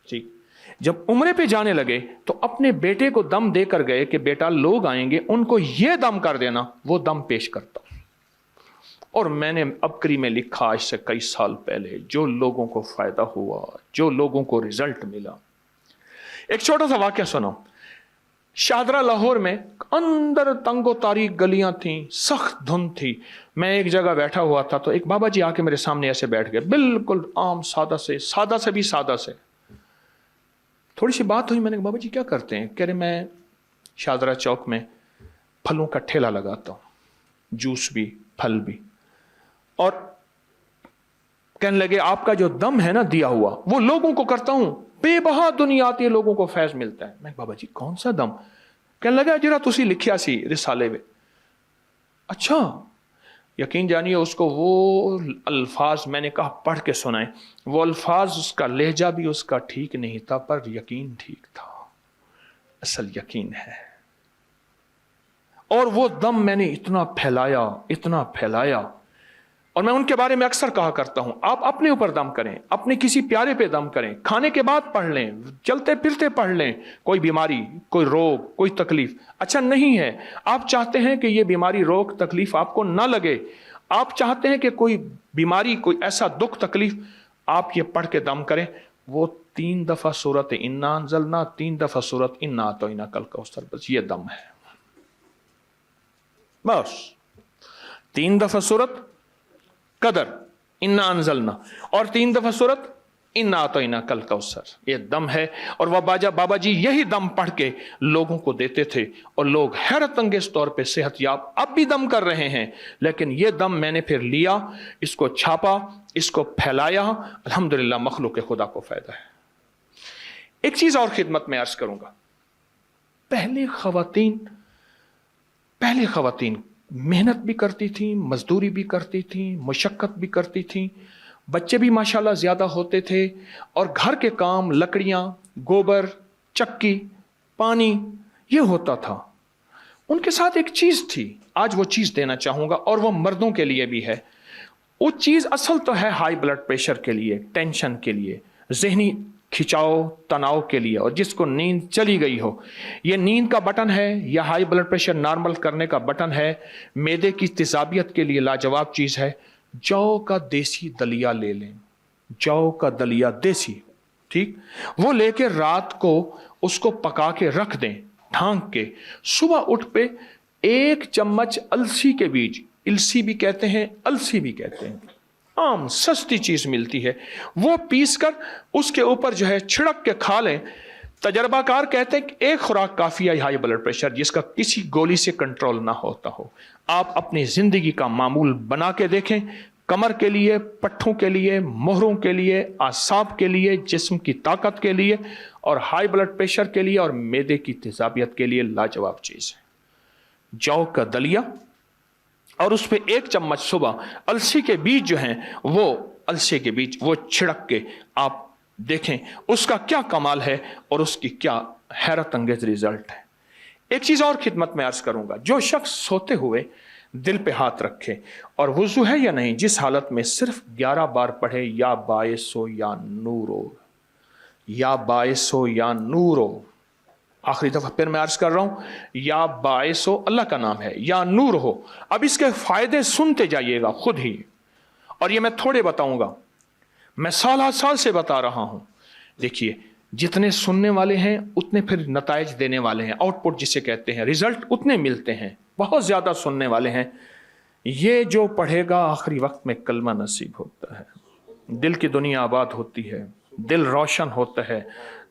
E: ठीक, जब उम्रे पे जाने लगे तो अपने बेटे को दम देकर गए कि बेटा लोग आएंगे, उनको यह दम कर देना। वो दम पेश करता। और मैंने अबकरी में लिखा आज से कई साल पहले, जो लोगों को फायदा हुआ, जो लोगों को रिजल्ट मिला। एक छोटा सा वाकया सुनो। शाहदरा लाहौर में अंदर तंगो तारीख गलियां थी, सख्त धुंध थी। मैं एक जगह बैठा हुआ था तो एक बाबा जी आके मेरे सामने ऐसे बैठ गए, बिल्कुल आम सादा से भी सादा से। थोड़ी सी बात हुई, मैंने कहा बाबा जी क्या करते हैं? कह रहे मैं शाहदरा चौक में फलों का ठेला लगाता हूँ, जूस भी फल भी। और कहने लगे आपका जो दम है ना दिया हुआ, वो लोगों को करता हूं, बेबहा दुनिया आती है, लोगों को फैज मिलता है। मैं बाबा जी कौन सा दम? कहने लगा जरा तुसी लिखिया सी रिसाले में। अच्छा, यकीन जानिए उसको वो अल्फाज मैंने कहा पढ़ के सुनाए। वो अल्फाज, उसका लहजा भी उसका ठीक नहीं था, पर यकीन ठीक था। असल यकीन है। और वो दम मैंने इतना फैलाया। और मैं उनके बारे में अक्सर कहा करता हूं, आप अपने ऊपर दम करें, अपने किसी प्यारे पे दम करें, खाने के बाद पढ़ लें, चलते फिरते पढ़ लें। कोई बीमारी, कोई रोग, कोई तकलीफ अच्छा नहीं है, आप चाहते हैं कि ये बीमारी, रोग, तकलीफ आपको ना लगे, आप चाहते हैं कि कोई बीमारी, कोई ऐसा दुख तकलीफ, आप ये पढ़ के दम करें। वो 3 दफा सूरत इन्ना अंज़लना, 3 दफा सूरत इन्ना अतौइना कल कौसर, बस ये दम है। बस 3 दफा सूरत कदर इन्ना अंजलना और 3 दफा सूरत इन्ना अतौइना कल कौसर, ये दम है। और वह बाबा जी यही दम पढ़ के लोगों को देते थे, और लोग हैरत अंगेज तौर पे सेहतयाब अब भी दम कर रहे हैं। लेकिन ये दम मैंने फिर लिया, इसको छापा, इसको फैलाया, अल्हम्दुलिल्लाह मखलूक खुदा को फायदा है। एक चीज और खिदमत में अर्ज करूंगा। पहले खवातीन मेहनत भी करती थी, मजदूरी भी करती थी, मुशक्कत भी करती थी, बच्चे भी माशाल्लाह ज़्यादा होते थे, और घर के काम, लकड़ियाँ, गोबर, चक्की, पानी, ये होता था। उनके साथ एक चीज़ थी, आज वो चीज़ देना चाहूँगा, और वो मर्दों के लिए भी है। वो चीज़ असल तो है हाई ब्लड प्रेशर के लिए, टेंशन के लिए, जहनी खिंचाव, तनाव के लिए, और जिसको नींद चली गई हो। ये नींद का बटन है या हाई ब्लड प्रेशर नॉर्मल करने का बटन है। मैदे की तेजाबियत के लिए लाजवाब चीज़ है। जौ का देसी दलिया ले लें, जौ का दलिया देसी, ठीक, वो लेके रात को उसको पका के रख दें ढांक के। सुबह उठ पे 1 चम्मच अलसी के बीज, इलसी भी कहते हैं, अलसी भी कहते हैं, आम सस्ती चीज मिलती है, वो पीस कर उसके ऊपर जो है छिड़क के खा लें। तजर्बाकार कहते हैं कि 1 खुराक काफी है हाई ब्लड प्रेशर जिसका किसी गोली से कंट्रोल ना होता हो। आप अपनी जिंदगी का मामूल बना के देखें, कमर के लिए, पट्ठों के लिए, मोहरों के लिए, आसाब के लिए, जिस्म की ताकत के लिए और हाई ब्लड प्रेशर के लिए और मैदे की तेजाबियत के लिए लाजवाब चीज़ है। जौ का दलिया और उस पर 1 चम्मच सुबह अलसी के बीज जो हैं वो अलसी के बीज वो छिड़क के आप देखें उसका क्या कमाल है और उसकी क्या हैरत अंगेज रिजल्ट है। एक चीज और खिदमत में अर्ज करूंगा, जो शख्स सोते हुए दिल पे हाथ रखे और वुजू है या नहीं, जिस हालत में सिर्फ 11 बार पढ़े या बायसो या नूरो, या बायसो या नूरो, आखिरी दफा फिर मैं अर्ज कर रहा हूं, या बायसो अल्लाह का नाम है, या नूर हो। अब इसके फायदे सुनते जाइएगा खुद ही, और ये मैं थोड़े बताऊंगा, मैं साल साल से बता रहा हूं। देखिए, जितने सुनने वाले हैं उतने फिर नताइज देने वाले हैं, आउटपुट जिसे कहते हैं, रिजल्ट उतने मिलते हैं। बहुत ज्यादा सुनने वाले हैं। ये जो पढ़ेगा आखिरी वक्त में कलमा नसीब होता है, दिल की दुनिया आबाद होती है, दिल रोशन होता है।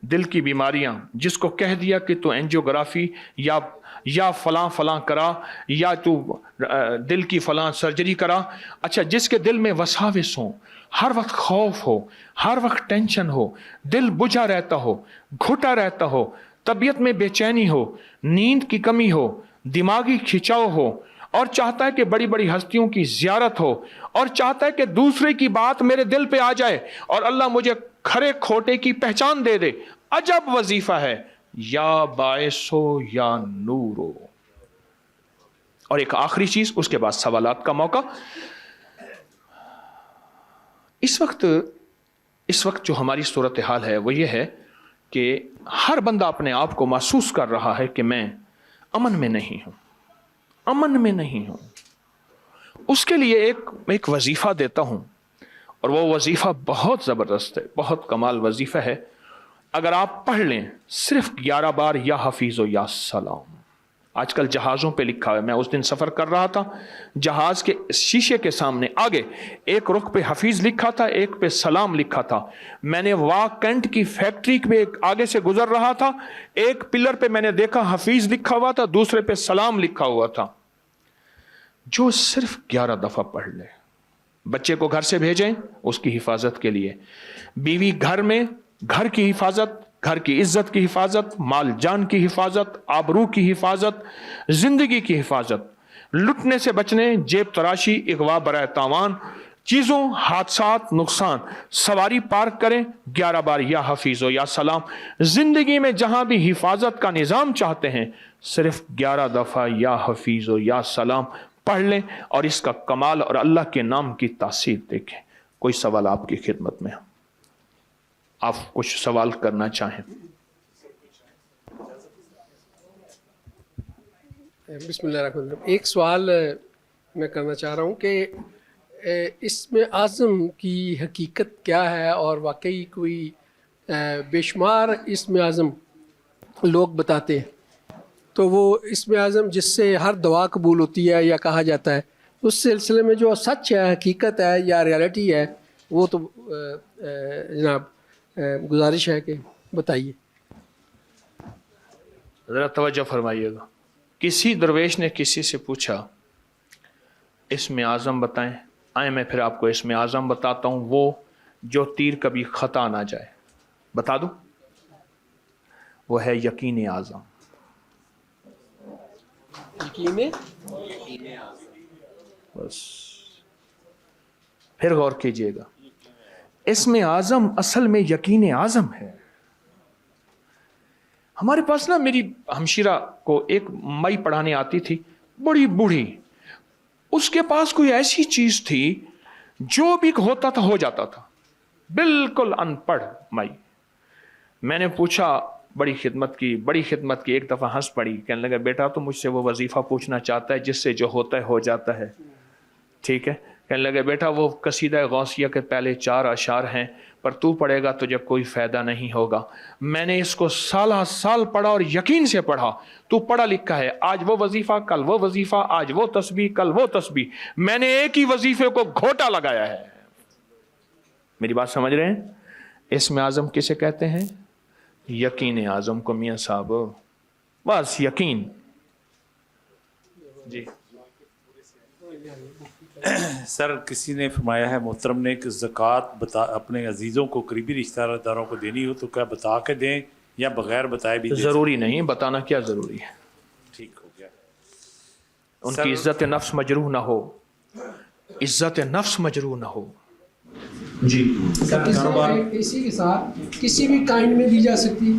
E: दिल की बीमारियां, जिसको कह दिया कि तू एंजियोग्राफी या फलां फलां करा, या तू दिल की फलां सर्जरी करा, अच्छा जिसके दिल में वसाविस हो, हर वक्त खौफ हो, हर वक्त टेंशन हो, दिल बुझा रहता हो, घुटा रहता हो, तबीयत में बेचैनी हो, नींद की कमी हो, दिमागी खिंचाव हो, और चाहता है कि बड़ी बड़ी हस्तियों की जियारत हो, और चाहता है कि दूसरे की बात मेरे दिल पे आ जाए और अल्लाह मुझे खरे खोटे की पहचान दे दे। अजब वजीफा है, या बायसो या नूरो। और एक आखिरी चीज, उसके बाद सवालात का मौका। इस वक्त जो हमारी सूरत हाल है वो ये है कि हर बंदा अपने आप को महसूस कर रहा है कि मैं अमन में नहीं हूं, अमन में नहीं हूं। उसके लिए एक वजीफा देता हूं, और वो वजीफा बहुत ज़बरदस्त है, बहुत कमाल वजीफा है। अगर आप पढ़ लें सिर्फ 11 बार, या हफीज़ो या सलाम। आजकल जहाज़ों पे लिखा है, मैं उस दिन सफ़र कर रहा था, जहाज़ के शीशे के सामने आगे एक रुख पे हफीज़ लिखा था, एक पे सलाम लिखा था। मैंने वाकेंट की फैक्ट्री पे आगे से गुजर रहा था, एक पिलर पे मैंने देखा हफीज़ लिखा हुआ था, दूसरे पे सलाम लिखा हुआ था। जो सिर्फ 11 दफ़ा पढ़ ले, बच्चे को घर से भेजें उसकी हिफाजत के लिए, बीवी घर में, घर की हिफाजत, घर की इज्जत की हिफाजत, माल जान की हिफाजत, आबरू की हिफाजत, जिंदगी की हिफाजत, लुटने से बचने, जेब तराशी, इगवा बराए तावान, चीज़ों, हादसात, नुकसान, सवारी पार्क करें, 11 बार या हफीज़ो या सलाम। जिंदगी में जहां भी हिफाजत का निज़ाम चाहते हैं, सिर्फ 11 दफ़ा या हफीज़ो या सलाम पढ़ लें, और इसका कमाल और अल्लाह के नाम की तासीर देखें। कोई सवाल आपकी खिदमत में, आप कुछ सवाल करना चाहें?
D: बिस्मिल्लाहिर्रहमानिर्रहीम। एक सवाल मैं करना चाह रहा हूँ कि इसमें आज़म की हकीकत क्या है, और वाकई कोई बेशुमार इसमें आज़म लोग बताते हैं, तो वो इसमें आज़म जिससे हर दुआ कबूल होती है या कहा जाता है, उस सिलसिले में जो सच है, हकीकत है या रियलिटी है, वो तो जनाब गुजारिश है कि बताइए।
E: ज़रा तवज्जो फरमाइएगा। किसी दरवेश ने किसी से पूछा इसमें आज़म बताएं, आए मैं फिर आपको इसमें आज़म बताता हूँ, वो जो तीर कभी खता ना जाए। बता दूं? वो है यकीन आज़म। बस फिर गौर कीजिएगा, इसमें आज़म असल में यकीन आज़म है। हमारे पास ना, मेरी हमशीरा को एक मई पढ़ाने आती थी, बड़ी बूढ़ी, उसके पास कोई ऐसी चीज थी जो भी होता था हो जाता था, बिल्कुल अनपढ़ मई। मैंने पूछा, बड़ी खिदमत की। एक दफ़ा हंस पड़ी, कहने लगा बेटा तो मुझसे वो वजीफ़ा पूछना चाहता है जिससे जो होता है हो जाता है। ठीक है, कहने लगे बेटा वो कसीदा गौसिया के पहले 4 अशार हैं, पर तू पढ़ेगा तो जब कोई फ़ायदा नहीं होगा। मैंने इसको साल पढ़ा और यकीन से पढ़ा। तू पढ़ा लिखा है, आज वो वजीफ़ा, कल वो वजीफ़ा, आज वो तस्बीह, कल वो तस्बीह। मैंने एक ही वजीफे को घोटा लगाया है। मेरी बात समझ रहे हैं? इसमें आज़म किसे कहते हैं? यकीन आज़म को मियाँ साहब, बस यकीन। जी
A: سر کسی نے فرمایا ہے محترم نے کہ زکوٰۃ اپنے عزیزوں کو قریبی رشتہ داروں کو دینی ہو تو کیا بتا کے دیں یا بغیر بتائے بھی دیں؟
E: ضروری نہیں، بتانا کیا ضروری ہے؟
A: ٹھیک ہو گیا.
E: ان کی عزت نفس مجروح نہ ہو، عزت نفس مجروح نہ ہو. جی
D: اسی کے ساتھ کسی بھی کائنڈ میں دی جا سکتی؟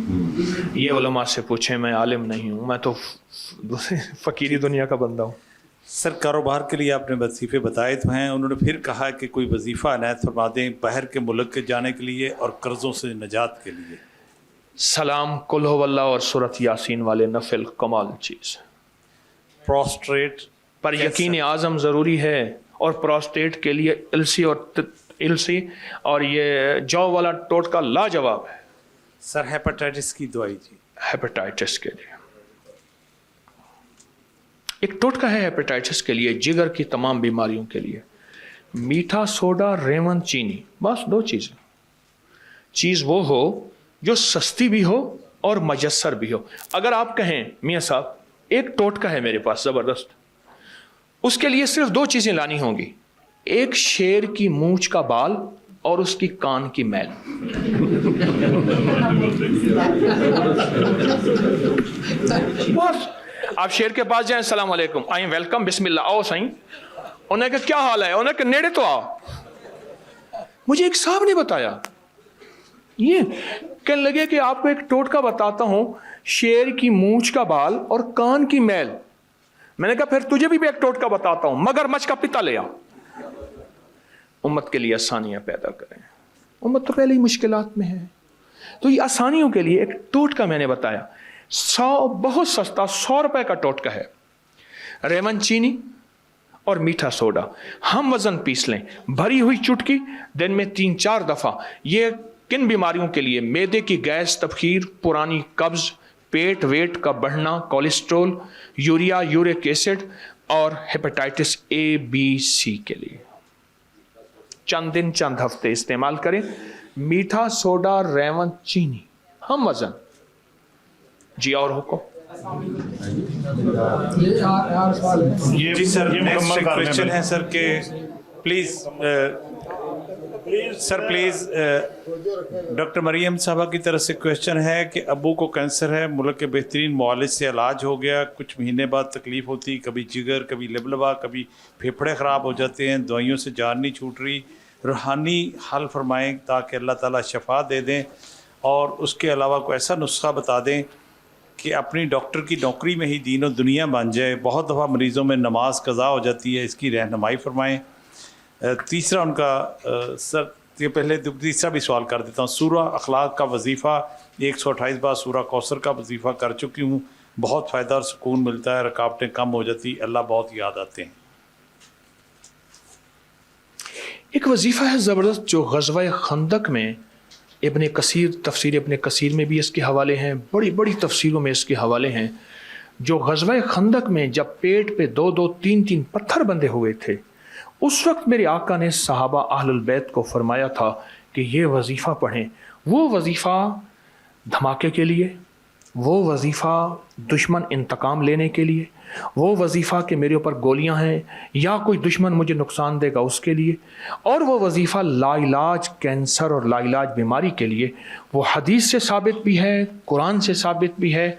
E: یہ علماء سے پوچھیں، میں عالم نہیں ہوں، میں تو فقیری دنیا کا بندہ ہوں.
A: سر کاروبار کے لیے آپ نے وظیفے بتائے تو ہیں، انہوں نے پھر کہا کہ کوئی وظیفہ عنایت فرما دیں باہر کے ملک کے جانے کے لیے اور قرضوں سے نجات کے لیے.
E: سلام قل ہو اللہ اور سورۃ یاسین والے نفل کمال چیز.
A: پروسٹریٹ
E: پر یقین اعظم ضروری ہے، اور پروسٹیٹ کے لیے السی اور یہ جو والا ٹوٹکا لاجواب ہے.
A: سر ہیپاٹائٹس کی دوائی جی.
E: ہیپاٹائٹس کے لیے ایک ٹوٹکا ہے، ہیپاٹائٹس کے لیے، جگر کی تمام بیماریوں کے لیے، میٹھا سوڈا ریون چینی، بس 2 چیزیں. چیز وہ ہو جو سستی بھی ہو اور میسر بھی ہو. اگر آپ کہیں میاں صاحب ایک ٹوٹکا ہے میرے پاس زبردست، اس کے لیے صرف 2 چیزیں لانی ہوں گی، ایک شیر کی مونچھ کا بال اور اس کی کان کی میل. بس آپ شیر کے پاس جائیں، السلام علیکم، آئیں ویلکم، بسم اللہ، آؤ سائیں. انہیں کہ کیا حال ہے؟ انہیں کہ نیڑے تو آؤ. مجھے ایک صاحب نے بتایا، یہ کہنے لگے کہ آپ کو ایک ٹوٹکا بتاتا ہوں، شیر کی مونچھ کا بال اور کان کی میل. میں نے کہا پھر تجھے بھی ایک ٹوٹکا بتاتا ہوں، مگر مچھ کا پتا لے آ. امت کے لیے آسانیاں پیدا کریں، امت تو پہلے ہی مشکلات میں ہے، تو یہ آسانیوں کے لیے ایک ٹوٹکا میں نے بتایا. 100 بہت سستا 100 روپے کا ٹوٹکا ہے، ریون چینی اور میٹھا سوڈا ہم وزن پیس لیں، بھری ہوئی چٹکی دن میں 3-4 دفعہ. یہ کن بیماریوں کے لیے؟ معدے کی گیس، تبخیر، پرانی قبض، پیٹ ویٹ کا بڑھنا، کولیسٹرول، یوریا، یورک ایسڈ اور ہیپاٹائٹس A B C کے لیے. چند دن چند ہفتے استعمال کریں. میٹھا سوڈا ریون چینی ہم وزن. جی اور حکم.
A: جی سر نیکسٹ کویشچن ہے سر کہ پلیز سر پلیز ڈاکٹر مریم صاحبہ کی طرف سے کویشچن ہے کہ ابو کو کینسر ہے، ملک کے بہترین معالج سے علاج ہو گیا، کچھ مہینے بعد تکلیف ہوتی، کبھی جگر، کبھی لبلبا، کبھی پھیپھڑے خراب ہو جاتے ہیں، دوائیوں سے جان نہیں چھوٹ رہی. روحانی حل فرمائیں تاکہ اللہ تعالیٰ شفا دے دیں، اور اس کے علاوہ کوئی ایسا نسخہ بتا دیں کہ اپنی ڈاکٹر کی نوکری میں ہی دین و دنیا بن جائے. بہت دفعہ مریضوں میں نماز قضا ہو جاتی ہے، اس کی رہنمائی فرمائیں. تیسرا ان کا سر یہ پہلے تیسرا بھی سوال کر دیتا ہوں. سورہ اخلاق کا وظیفہ 128 بار سورہ کوثر کا وظیفہ کر چکی ہوں، بہت فائدہ اور سکون ملتا ہے، رکاوٹیں کم ہو جاتی، اللہ بہت یاد آتے ہیں.
E: ایک وظیفہ ہے زبردست جو غزوہ خندق میں ابن کثیر، تفسیر ابن کثیر میں بھی اس کے حوالے ہیں، بڑی بڑی تفسیروں میں اس کے حوالے ہیں. جو غزوہ خندق میں جب پیٹ پہ 2-2 3-3 پتھر بندھے ہوئے تھے، اس وقت میرے آقا نے صحابہ اہل البیت کو فرمایا تھا کہ یہ وظیفہ پڑھیں. وہ وظیفہ دھماکے کے لیے، وہ وظیفہ دشمن انتقام لینے کے لیے، وہ وظیفہ کہ میرے اوپر گولیاں ہیں یا کوئی دشمن مجھے نقصان دے گا اس کے لیے، اور وہ وظیفہ لا علاج کینسر اور لا علاج بیماری کے لیے. وہ حدیث سے ثابت بھی ہے، قرآن سے ثابت بھی ہے.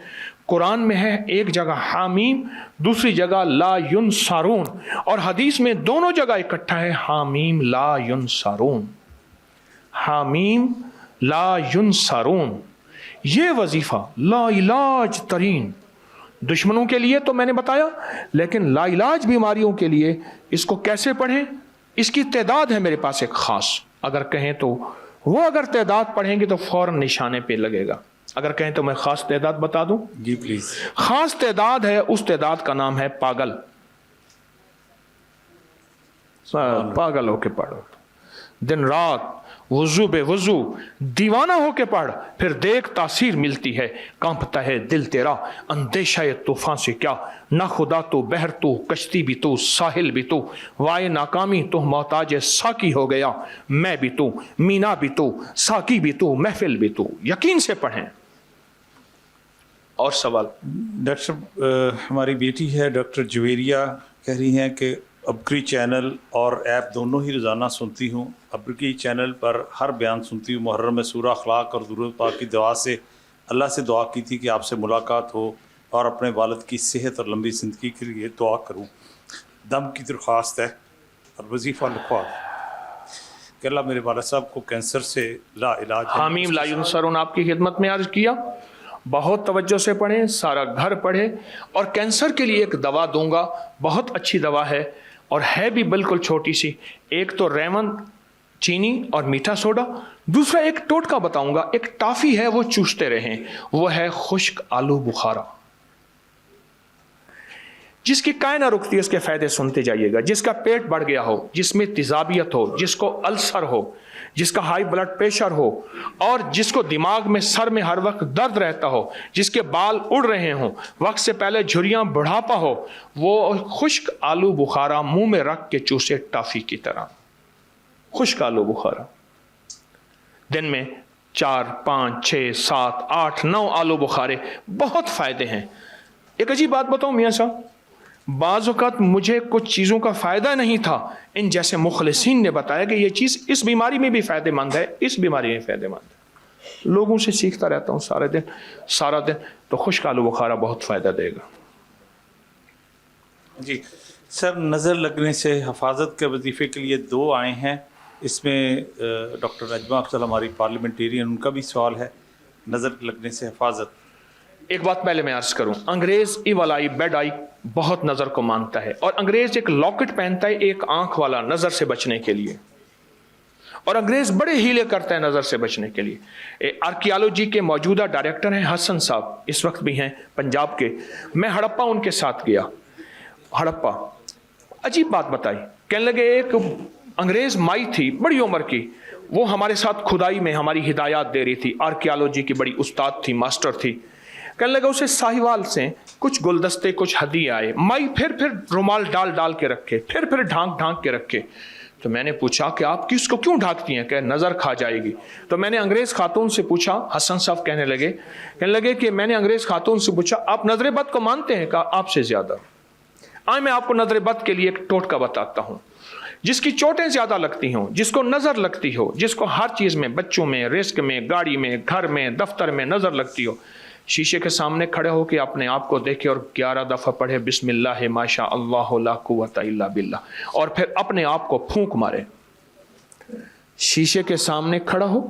E: قرآن میں ہے ایک جگہ حامیم، دوسری جگہ لا ینصرون، اور حدیث میں دونوں جگہ اکٹھا ہے حامیم لا ینصرون، حامیم لا ینصرون. یہ وظیفہ لا علاج ترین دشمنوں کے لیے تو میں نے بتایا، لیکن لا علاج بیماریوں کے لیے اس کو کیسے پڑھیں؟ اس کی تعداد ہے میرے پاس ایک خاص، اگر کہیں تو وہ اگر تعداد پڑھیں گے تو فوراً نشانے پہ لگے گا. اگر کہیں تو میں خاص تعداد بتا دوں.
A: جی پلیز.
E: خاص تعداد ہے، اس تعداد کا نام ہے پاگل. پاگل ہو کے پڑھو، دن رات وضو بے وضو دیوانہ ہو کے پڑھ، پھر دیکھ تاثیر ملتی ہے. کانپتا ہے دل تیرا اندیشہ طوفان سے کیا، نہ خدا تو بحر تو کشتی بھی تو ساحل بھی تو، وائے ناکامی تو محتاج ساکی ہو گیا، میں بھی تو مینا بھی تو ساکی بھی تو محفل بھی تو. یقین سے پڑھیں. اور سوال؟
A: ڈاکٹر ہماری بیٹی ہے ڈاکٹر جویریہ، کہہ رہی ہیں کہ ابکری چینل اور ایپ دونوں ہی روزانہ سنتی ہوں. ابکری چینل پر ہر بیان سنتی ہوں. محرم میں سورہ اخلاق اور درود پاک کی دعا سے اللہ سے دعا کی تھی کہ آپ سے ملاقات ہو اور اپنے والد کی صحت اور لمبی زندگی کے لیے دعا کروں. دم کی درخواست ہے اور وظیفہ لکھوا کہ اللہ میرے والد صاحب کو کینسر سے لا علاج ہے.
E: حامیم لا ینصرون آپ کی خدمت میں عرض کیا. بہت توجہ سے پڑھیں, سارا گھر پڑھے. اور کینسر کے لیے ایک دوا دوں گا, بہت اچھی دوا ہے اور ہے بھی بالکل چھوٹی سی. ایک تو ریون, چینی اور میٹھا سوڈا. دوسرا ایک ٹوٹکا بتاؤں گا, ایک ٹافی ہے وہ چوستے رہیں, وہ ہے خشک آلو بخارا. جس کی کائیں نہ رکتی ہے اس کے فائدے سنتے جائیے گا. جس کا پیٹ بڑھ گیا ہو, جس میں تیزابیت ہو, جس کو السر ہو, جس کا ہائی بلڈ پریشر ہو, اور جس کو دماغ میں سر میں ہر وقت درد رہتا ہو, جس کے بال اڑ رہے ہوں, وقت سے پہلے جھریاں, بڑھاپا ہو, وہ خشک آلو بخارا منہ میں رکھ کے چوسے ٹافی کی طرح. خشک آلو بخارا دن میں 4, 5, 6, 7, 8, 9 آلو بخارے, بہت فائدے ہیں. ایک عجیب بات بتاؤں میاں صاحب, بعض اوقات مجھے کچھ چیزوں کا فائدہ نہیں تھا, ان جیسے مخلصین نے بتایا کہ یہ چیز اس بیماری میں بھی فائدہ مند ہے, اس بیماری میں فائدہ مند ہے. لوگوں سے سیکھتا رہتا ہوں سارا دن. تو خشک آلو بخارا بہت فائدہ دے گا.
A: جی سر, نظر لگنے سے حفاظت کے وظیفے کے لیے 2 آئے ہیں. اس میں ڈاکٹر نجمہ افضل ہماری پارلیمنٹیرین, ان کا بھی سوال ہے نظر لگنے سے حفاظت.
E: ایک بات پہلے میں عرض کروں, انگریز ایول آئی, بیڈ آئی بہت نظر کو مانتا ہے, اور انگریز ایک لاکٹ پہنتا ہے ایک آنکھ والا نظر سے بچنے کے لیے, اور انگریز بڑے ہیلے کرتا ہے نظر سے بچنے کے لیے. آرکیالوجی کے موجودہ ڈائریکٹر ہیں حسن صاحب, اس وقت بھی ہیں پنجاب کے. میں ہڑپا ان کے ساتھ گیا. ہڑپا عجیب بات بتائی, کہنے لگے ایک انگریز مائی تھی بڑی عمر کی, وہ ہمارے ساتھ کھدائی میں ہماری ہدایات دے رہی تھی, آرکیالوجی کی بڑی استاد تھی, ماسٹر تھی. کہنے لگا اسے ساہیوال سے کچھ گلدستے, کچھ ہدیے آئے. مائی پھر رومال ڈال کے رکھے, پھر ڈھانک کے رکھے. تو میں نے پوچھا کہ آپ کس کو کیوں ڈھانکتی ہیں, کہ نظر کھا جائے گی. تو میں نے انگریز خاتون سے پوچھا, حسن صاحب کہنے لگے کہ میں نے انگریز خاتون سے پوچھا آپ نظر بد کو مانتے ہیں؟ کہا آپ سے زیادہ. آئے میں آپ کو نظر بد کے لیے ایک ٹوٹکا بتاتا ہوں. جس کی چوٹیں زیادہ لگتی ہوں, جس کو نظر لگتی ہو, جس کو ہر چیز میں, بچوں میں, رزق میں, گاڑی میں, گھر میں, دفتر میں نظر لگتی ہو, شیشے کے سامنے کھڑے ہو کے اپنے آپ کو دیکھے اور 11 دفعہ پڑھے بسم اللہ ما شاء اللہ لا قوت الا باللہ, اور پھر اپنے آپ کو پھونک مارے. شیشے کے سامنے کھڑا ہو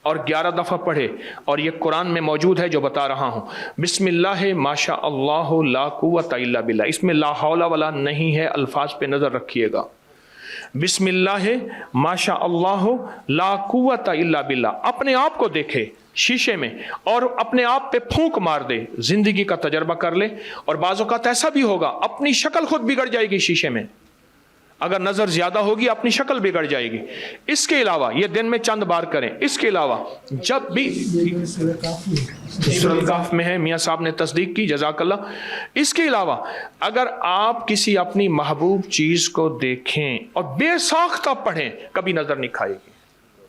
E: اور 11 دفعہ پڑھے, اور یہ قرآن میں موجود ہے جو بتا رہا ہوں, بسم اللہ ما شاء اللہ لا قوت الا باللہ. اس میں لا حول ولا نہیں ہے, الفاظ پہ نظر رکھیے گا. بسم اللہ ما شاء اللہ لا قوت الا باللہ. اپنے آپ کو دیکھے شیشے میں اور اپنے آپ پہ پھونک مار دے, زندگی کا تجربہ کر لے. اور بعض اوقات ایسا بھی ہوگا اپنی شکل خود بگڑ جائے گی شیشے میں, اگر نظر زیادہ ہوگی اپنی شکل بگڑ جائے گی. اس کے علاوہ یہ دن میں چند بار کریں. اس کے علاوہ جب بھی سورۃ الکہف میں ہے, میاں صاحب نے تصدیق کی, جزاک اللہ. اس کے علاوہ اگر آپ کسی اپنی محبوب چیز کو دیکھیں اور بے ساختہ پڑھیں, کبھی نظر نہیں کھائے گی.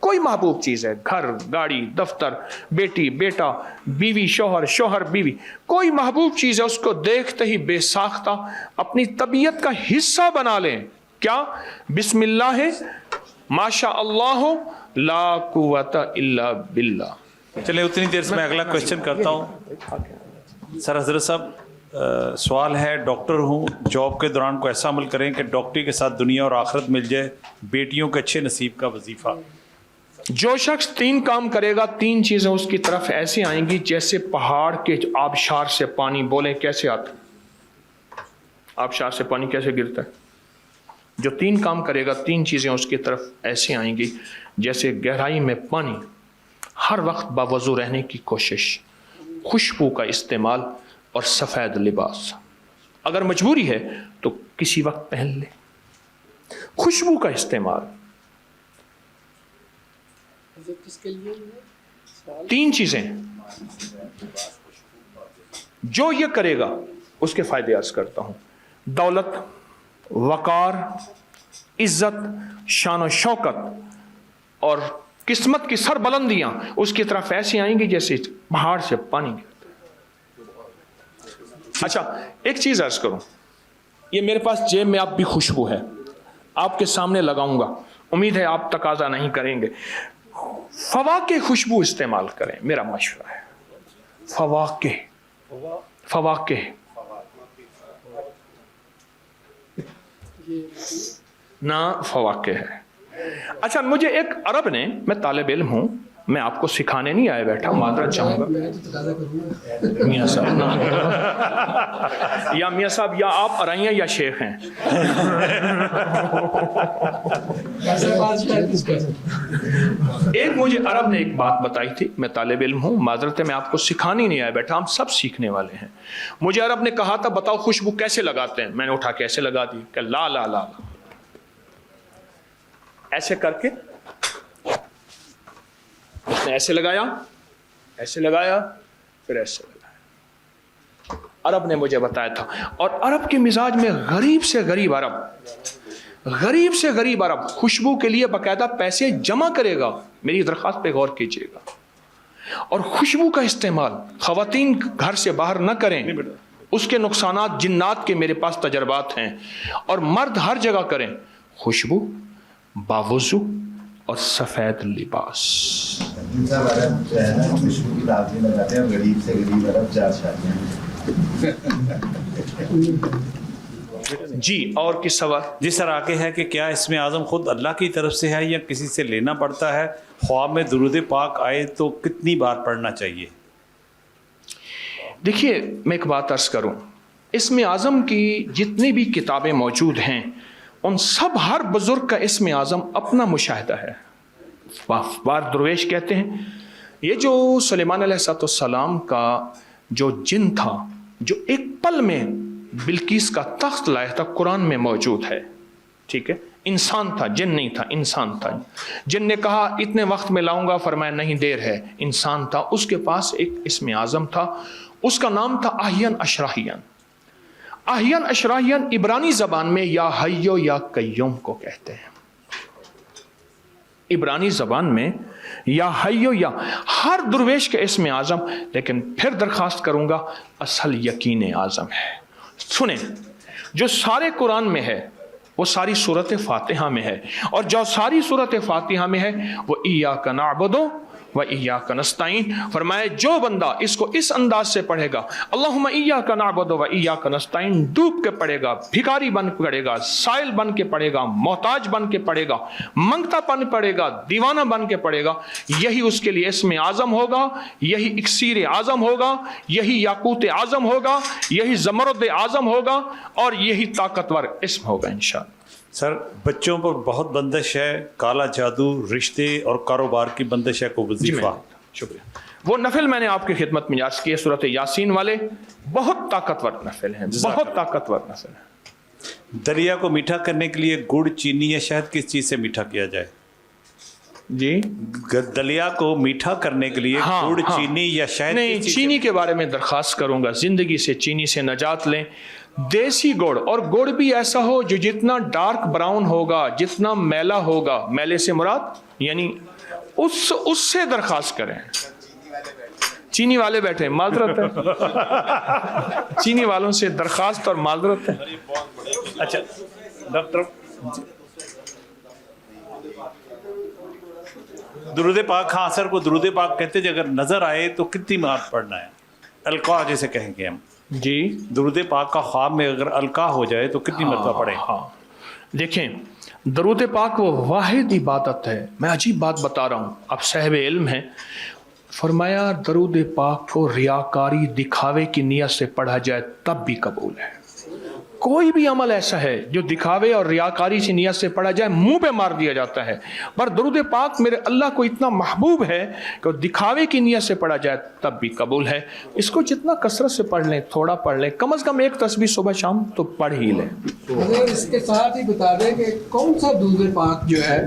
E: کوئی محبوب چیز ہے, گھر, گاڑی, دفتر, بیٹی, بیٹا, بیوی, شوہر, بیوی, کوئی محبوب چیز ہے, اس کو دیکھتے ہی بے ساختہ اپنی طبیعت کا حصہ بنا لیں. کیا؟ بسم اللہ ما شاء اللہ لا قوت الا باللہ.
A: چلے اتنی دیر سے میں اگلا کوشچن کرتا ہوں. سر حضرت صاحب سوال ہے, ڈاکٹر ہوں, جاب کے دوران کو ایسا عمل کریں کہ ڈاکٹری کے ساتھ دنیا اور آخرت مل جائے, بیٹیوں کے اچھے نصیب کا وظیفہ.
E: جو شخص 3 کام کرے گا, 3 چیزیں اس کی طرف ایسے آئیں گی جیسے پہاڑ کے آبشار سے پانی. بولیں کیسے آتا؟ آبشار سے پانی کیسے گرتا ہے؟ جو 3 کام کرے گا, 3 چیزیں اس کی طرف ایسے آئیں گی جیسے گہرائی میں پانی, ہر وقت باوضو رہنے کی کوشش, خوشبو کا استعمال اور سفید لباس. اگر مجبوری ہے تو کسی وقت پہن لے. خوشبو کا استعمال. 3 چیزیں جو یہ کرے گا اس کے فائدے عرض کرتا ہوں. دولت, وقار, عزت, شان و شوکت اور قسمت کی سر بلندیاں اس کی طرف ایسی آئیں گی جیسے پہاڑ سے پانی گرتا ہے. اچھا ایک چیز عرض کروں, ये मेरे पास जेब में आप भी खुशबू है, आपके सामने लगाऊंगा, उम्मीद है आप तकाजा नहीं करेंगे। फवाके खुशबू इस्तेमाल करें, मेरा मशवरा है। फवाके, फवाके ना फवाके है। अच्छा, मुझे एक अरब ने, मैं तालिब इल्म हूं, मैं आपको सिखाने नहीं आया बैठा, माजरत चाहूंगा मियाँ साहब ना, या मियाँ साहब या आप अराइयाँ या शेख हैं। एक मुझे अरब ने एक बात बताई थी, मैं तालिब इल्म हूँ, माजरत मैं आपको सिखाने नहीं आया बैठा, हम सब सीखने वाले हैं। मुझे अरब ने कहा था बताओ खुशबू कैसे लगाते हैं, मैंने उठा के ऐसे लगा दी कि ला ला ला, ऐसे करके उसने ऐसे लगाया, ऐसे लगाया, फिर ऐसे लगाया। अरब ने मुझे बताया था। और अरब के मिजाज में गरीब से गरीब अरब, गरीब से गरीब अरब खुशबू के लिए बाकायदा पैसे जमा करेगा। मेरी दरख्वास्त पे गौर कीजिएगा। और खुशबू का इस्तेमाल खवातीन घर से बाहर न करें, उसके नुकसानात जिन्नात के मेरे पास तजर्बात हैं। और मर्द हर जगह करें खुशबू, बावुज़ू और सफ़ेद लिबास।
F: अरब जो है ना खुशबू की दावतें लगाते हैं, और गरीब से गरीब अरब 4 शादियां।
E: जी, और किस सवाल?
A: जिस तरह आगे है कि क्या इसमें आज़म खुद अल्लाह की तरफ से है या किसी से लेना पड़ता है? ख्वाब में दुरूद पाक आए तो कितनी बार पढ़ना चाहिए?
E: देखिए, मैं एक बात अर्ज़ करूं, इसमें आज़म की जितनी भी किताबें मौजूद हैं उन सब, हर बुजुर्ग का इसमें आज़म अपना मुशाहिदा है। बार दरवेश कहते हैं ये जो सुलेमान अलैहिस्सलाम का जो जिन था, जो एक पल में बिल्किस का तख्त लाया था, कुरान में मौजूद है। ठीक है, इंसान था, जिन नहीं था, इंसान था। जिन ने कहा इतने वक्त में लाऊंगा, फरमाया नहीं देर है। इंसान था, उसके पास एक इसमें आज़म था, उसका नाम था आहियन अशराहियन। आहियन अशराहियन इब्रानी जबान में या हय्यो या कय्यूम को कहते हैं। इब्रानी जबान में या हय्यो या, हर दुर्वेश के इसमें आज़म, लेकिन फिर दरखास्त करूंगा असल यकीन आज़म है। सुने, जो सारे कुरान में है वो सारी सूरत फातिहा में है, और जो सारी सूरत फातिहा में है वो इय्याका नअबुदु व इय्याका नस्तईन। फरमाए जो बंदा इसको इस अंदाज से पढ़ेगा, अल्लाहुम्मा इय्याका नअबुदु व इय्याका नस्तईन, डूब के पढ़ेगा, भिखारी बन के पढ़ेगा, साइल बन के पढ़ेगा, मोहताज बन के पढ़ेगा, मंगतापन पढ़ेगा, दीवाना बन के पढ़ेगा, यही उसके लिए इसमें आज़म होगा, यही इक्सीर आज़म होगा, यही याकूत आज़म होगा, यही ज़मरुद आज़म होगा, और यही ताकतवर इस्म होगा इंशाअल्लाह।
A: सर, बच्चों पर बहुत बंदिश है, काला जादू, रिश्ते और कारोबार की बंदिश है, को वजीफा।
E: शुक्रिया। वो नफिल मैंने आपकी खिदमत में याद किए, सूरत यासीन वाले, बहुत ताकतवर नफिल हैं, बहुत ताकतवर नफिल हैं।
A: दलिया को मीठा करने के लिए गुड़, चीनी या शहद किस चीज़ से मीठा किया जाए?
E: जी,
A: दलिया को मीठा करने के लिए गुड़, चीनी या शहद?
E: नहीं, चीनी के बारे में दरखास्त करूंगा, जिंदगी से चीनी से नजात लें। देसी गुड़, और गुड़ भी ऐसा हो जो जितना डार्क ब्राउन होगा, जितना मैला होगा, मैले से मुराद यानी उससे दरखास्त करें। चीनी वाले बैठे, माजरत है चीनी वालों से दरखास्त और माजरत है।
A: अच्छा डॉक्टर, दुरूद पाक, हाँ सर, को दुरूद पाक कहते हैं, अगर नजर आए तो कितनी बार पढ़ना है? अलका जैसे कहेंगे हम
E: जी,
A: दुरूद पाक का ख्वाब में अगर अलका हो जाए तो कितनी मरतबा पढ़ें?
E: हाँ, देखें, दरूद पाक वो वाहिद इबादत है। मैं अजीब बात बता रहा हूँ, आप साहिब इल्म हैं। फरमाया दरूद पाक को रियाकारी, दिखावे की नीयत से पढ़ा जाए तब भी कबूल है। कोई भी अमल ऐसा है जो दिखावे और रियाकारी की नीयत से पढ़ा जाए, मुंह पे मार दिया जाता है। पर दरूद पाक मेरे अल्लाह को इतना महबूब है कि दिखावे की नीयत से पढ़ा जाए तब भी कबूल है। इसको जितना कसरत से पढ़ लें, थोड़ा पढ़ लें, कम से कम एक तस्बीह सुबह शाम तो पढ़ ही लें।
D: अगर इसके साथ ही बता दें कि कौन सा दुरूद पाक जो है,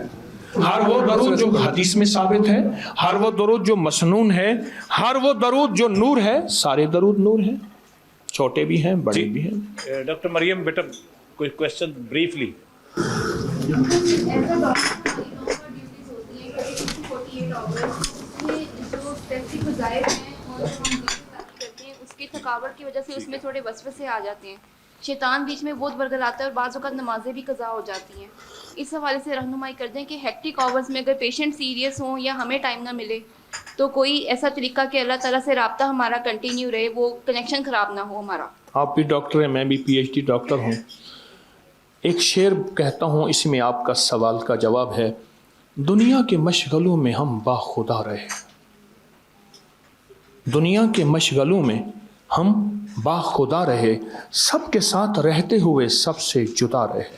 E: हर वो दरूद जो हदीस में साबित है, हर वो दरूद जो मसनून है, हर वो दरूद जो नूर है, सारे दरूद नूर हैं, छोटे भी हैं, बड़े भी हैं।
A: डॉक्टर मरियम बेटा, कोई क्वेश्चन ब्रीफली?
G: उसकी थकावट की वजह से उसमें थोड़े वसवसे आ जाते हैं, شیطان بیچ میں بہت برگلاتا ہے اور بعض اوقات نمازیں بھی قضا ہو جاتی ہیں. اس حوالے سے رہنمائی کر دیں کہ ہیکٹک آورز میں اگر پیشنٹ سیریس ہوں یا ہمیں ٹائم نہ ملے تو کوئی ایسا طریقہ کہ اللہ تعالیٰ سے رابطہ ہمارا کنٹینیو رہے, وہ کنیکشن خراب نہ ہو ہمارا.
E: آپ بھی ڈاکٹر ہیں, میں بھی پی ایچ ڈی ڈاکٹر ہوں. ایک شعر کہتا ہوں, اس میں آپ کا سوال کا جواب ہے. دنیا کے مشغلوں میں ہم باخدا رہے, دنیا کے مشغلوں میں ہم باخدا رہے, سب کے ساتھ رہتے ہوئے سب سے جدا رہے.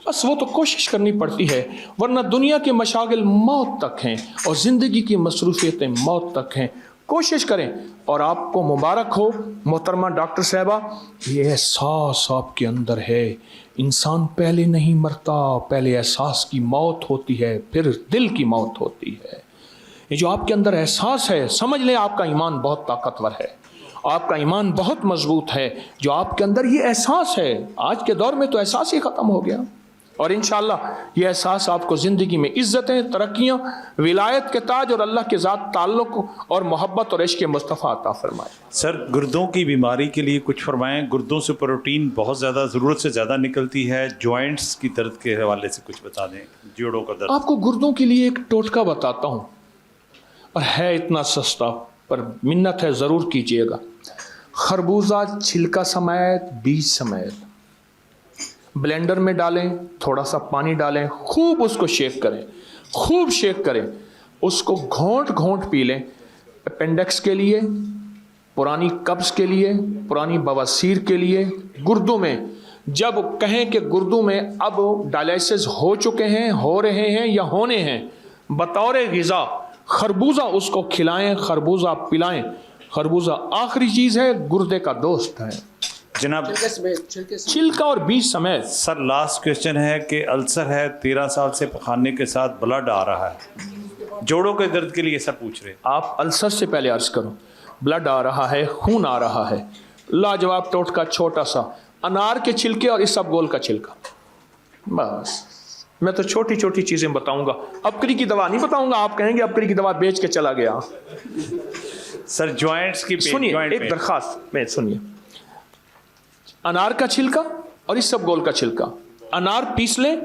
E: بس وہ تو کوشش کرنی پڑتی ہے, ورنہ دنیا کے مشاغل موت تک ہیں اور زندگی کی مصروفیتیں موت تک ہیں. کوشش کریں. اور آپ کو مبارک ہو محترمہ ڈاکٹر صاحبہ, یہ احساس آپ کے اندر ہے. انسان پہلے نہیں مرتا, پہلے احساس کی موت ہوتی ہے, پھر دل کی موت ہوتی ہے. یہ جو آپ کے اندر احساس ہے, سمجھ لیں آپ کا ایمان بہت طاقتور ہے, آپ کا ایمان بہت مضبوط ہے. جو آپ کے اندر یہ احساس ہے, آج کے دور میں تو احساس ہی ختم ہو گیا, اور انشاءاللہ یہ احساس آپ کو زندگی میں عزتیں, ترقیاں, ولایت کے تاج اور اللہ کے ذات تعلق اور محبت اور عشق مصطفیٰ عطا فرمائے.
A: سر گردوں کی بیماری کے لیے کچھ فرمائیں. گردوں سے پروٹین بہت زیادہ ضرورت سے زیادہ نکلتی ہے. جوائنٹس کی درد کے حوالے سے کچھ بتا دیں, جوڑوں کا درد.
E: آپ کو گردوں کے لیے ایک ٹوٹکا بتاتا ہوں, اور ہے اتنا سستا, پر منت ہے ضرور کیجئے گا. خربوزہ چھلکا سمیت, بیج سمیت بلینڈر میں ڈالیں, تھوڑا سا پانی ڈالیں, خوب اس کو شیک کریں, خوب شیک کریں, اس کو گھونٹ گھونٹ پی لیں. اپینڈکس کے لیے, پرانی قبض کے لیے, پرانی بواسیر کے لیے, گردوں میں جب کہیں کہ گردوں میں اب ڈائلیسس ہو چکے ہیں, ہو رہے ہیں یا ہونے ہیں, بطور غذا خربوزہ اس کو کھلائیں, خربوزہ پلائیں. خربوزہ آخری چیز ہے, گردے کا دوست ہے
A: جناب.
E: چھلکا اور بیج سمیت.
A: سر لاسٹ کوشچن ہے کہ السر ہے, 13 سال سے پخانے کے ساتھ بلڈ آ رہا ہے, جوڑوں کے درد کے لیے سر پوچھ رہے.
E: آپ السر سے پہلے عرض کرو, بلڈ آ رہا ہے, خون آ رہا ہے, لاجواب ٹوٹکا چھوٹا سا, انار کے چھلکے اور اسب گول کا چھلکا. بس میں تو چھوٹی چھوٹی چیزیں بتاؤں گا, اپکری کی دوا نہیں بتاؤں گا. آپ کہیں گے اپکری کی دوا بیچ کے چلا گیا.
A: سر جوائنٹس کی
E: سنیے, ایک درخواست میں سنیے. انار کا چھلکا اور اسب گول کا چھلکا, انار پیس لیں,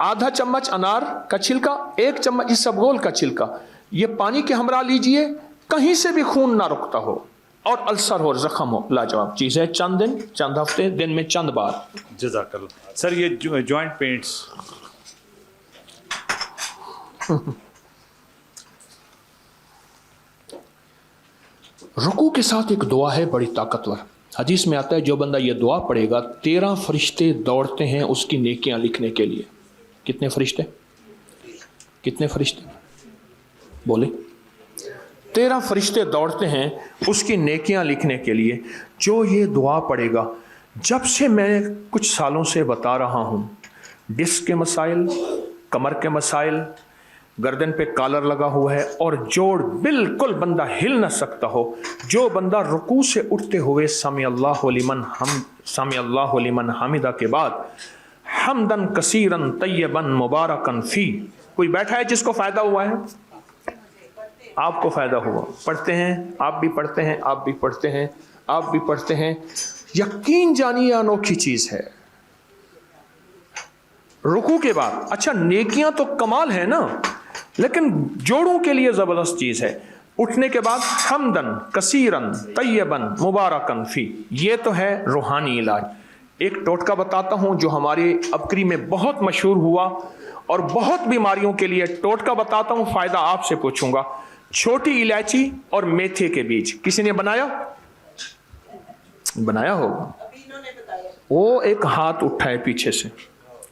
E: آدھا چمچ انار کا چھلکا, 1 چمچ اسب گول کا چھلکا, یہ پانی کے ہمراہ لیجئے. کہیں سے بھی خون نہ رکتا ہو اور السر ہو, زخم ہو, لاجواب چیز ہے. چند دن, چند ہفتے, دن میں چند بار.
A: جزاک اللہ. سر یہ جوائنٹ پینٹس,
E: رکوع کے ساتھ ایک دعا ہے بڑی طاقتور. حدیث میں آتا ہے جو بندہ یہ دعا پڑھے گا 13 فرشتے دوڑتے ہیں اس کی نیکیاں لکھنے کے لیے. کتنے فرشتے؟ کتنے فرشتے بولے؟ 13 فرشتے دوڑتے ہیں اس کی نیکیاں لکھنے کے لیے. جو یہ دعا پڑھے گا, جب سے میں کچھ سالوں سے بتا رہا ہوں, ڈسک کے مسائل, کمر کے مسائل, گردن پہ کالر لگا ہوا ہے اور جوڑ بالکل بندہ ہل نہ سکتا ہو, جو بندہ رکوع سے اٹھتے ہوئے سمی اللہ لمن حمدہ کے بعد حمدن کثیرن طیبن مبارکن فی, کوئی بیٹھا ہے جس کو فائدہ ہوا ہے؟ آپ کو فائدہ ہوا. پڑھتے ہیں, آپ بھی پڑھتے ہیں, آپ بھی پڑھتے ہیں, آپ بھی پڑھتے ہیں. یقین جانیے انوکھی چیز ہے رکوع کے بعد. اچھا نیکیاں تو کمال ہے نا, لیکن جوڑوں کے لیے زبردست چیز ہے. اٹھنے کے بعد حمدن کثیرن طیبن مبارکن فی, یہ تو ہے روحانی علاج. ایک ٹوٹکا بتاتا ہوں جو ہماری ابکری میں بہت مشہور ہوا, اور بہت بیماریوں کے لیے ٹوٹکا بتاتا ہوں, فائدہ آپ سے پوچھوں گا. چھوٹی الائچی اور میتھے کے بیج, کسی نے بنایا ہوگا؟ وہ ایک ہاتھ اٹھائے پیچھے سے,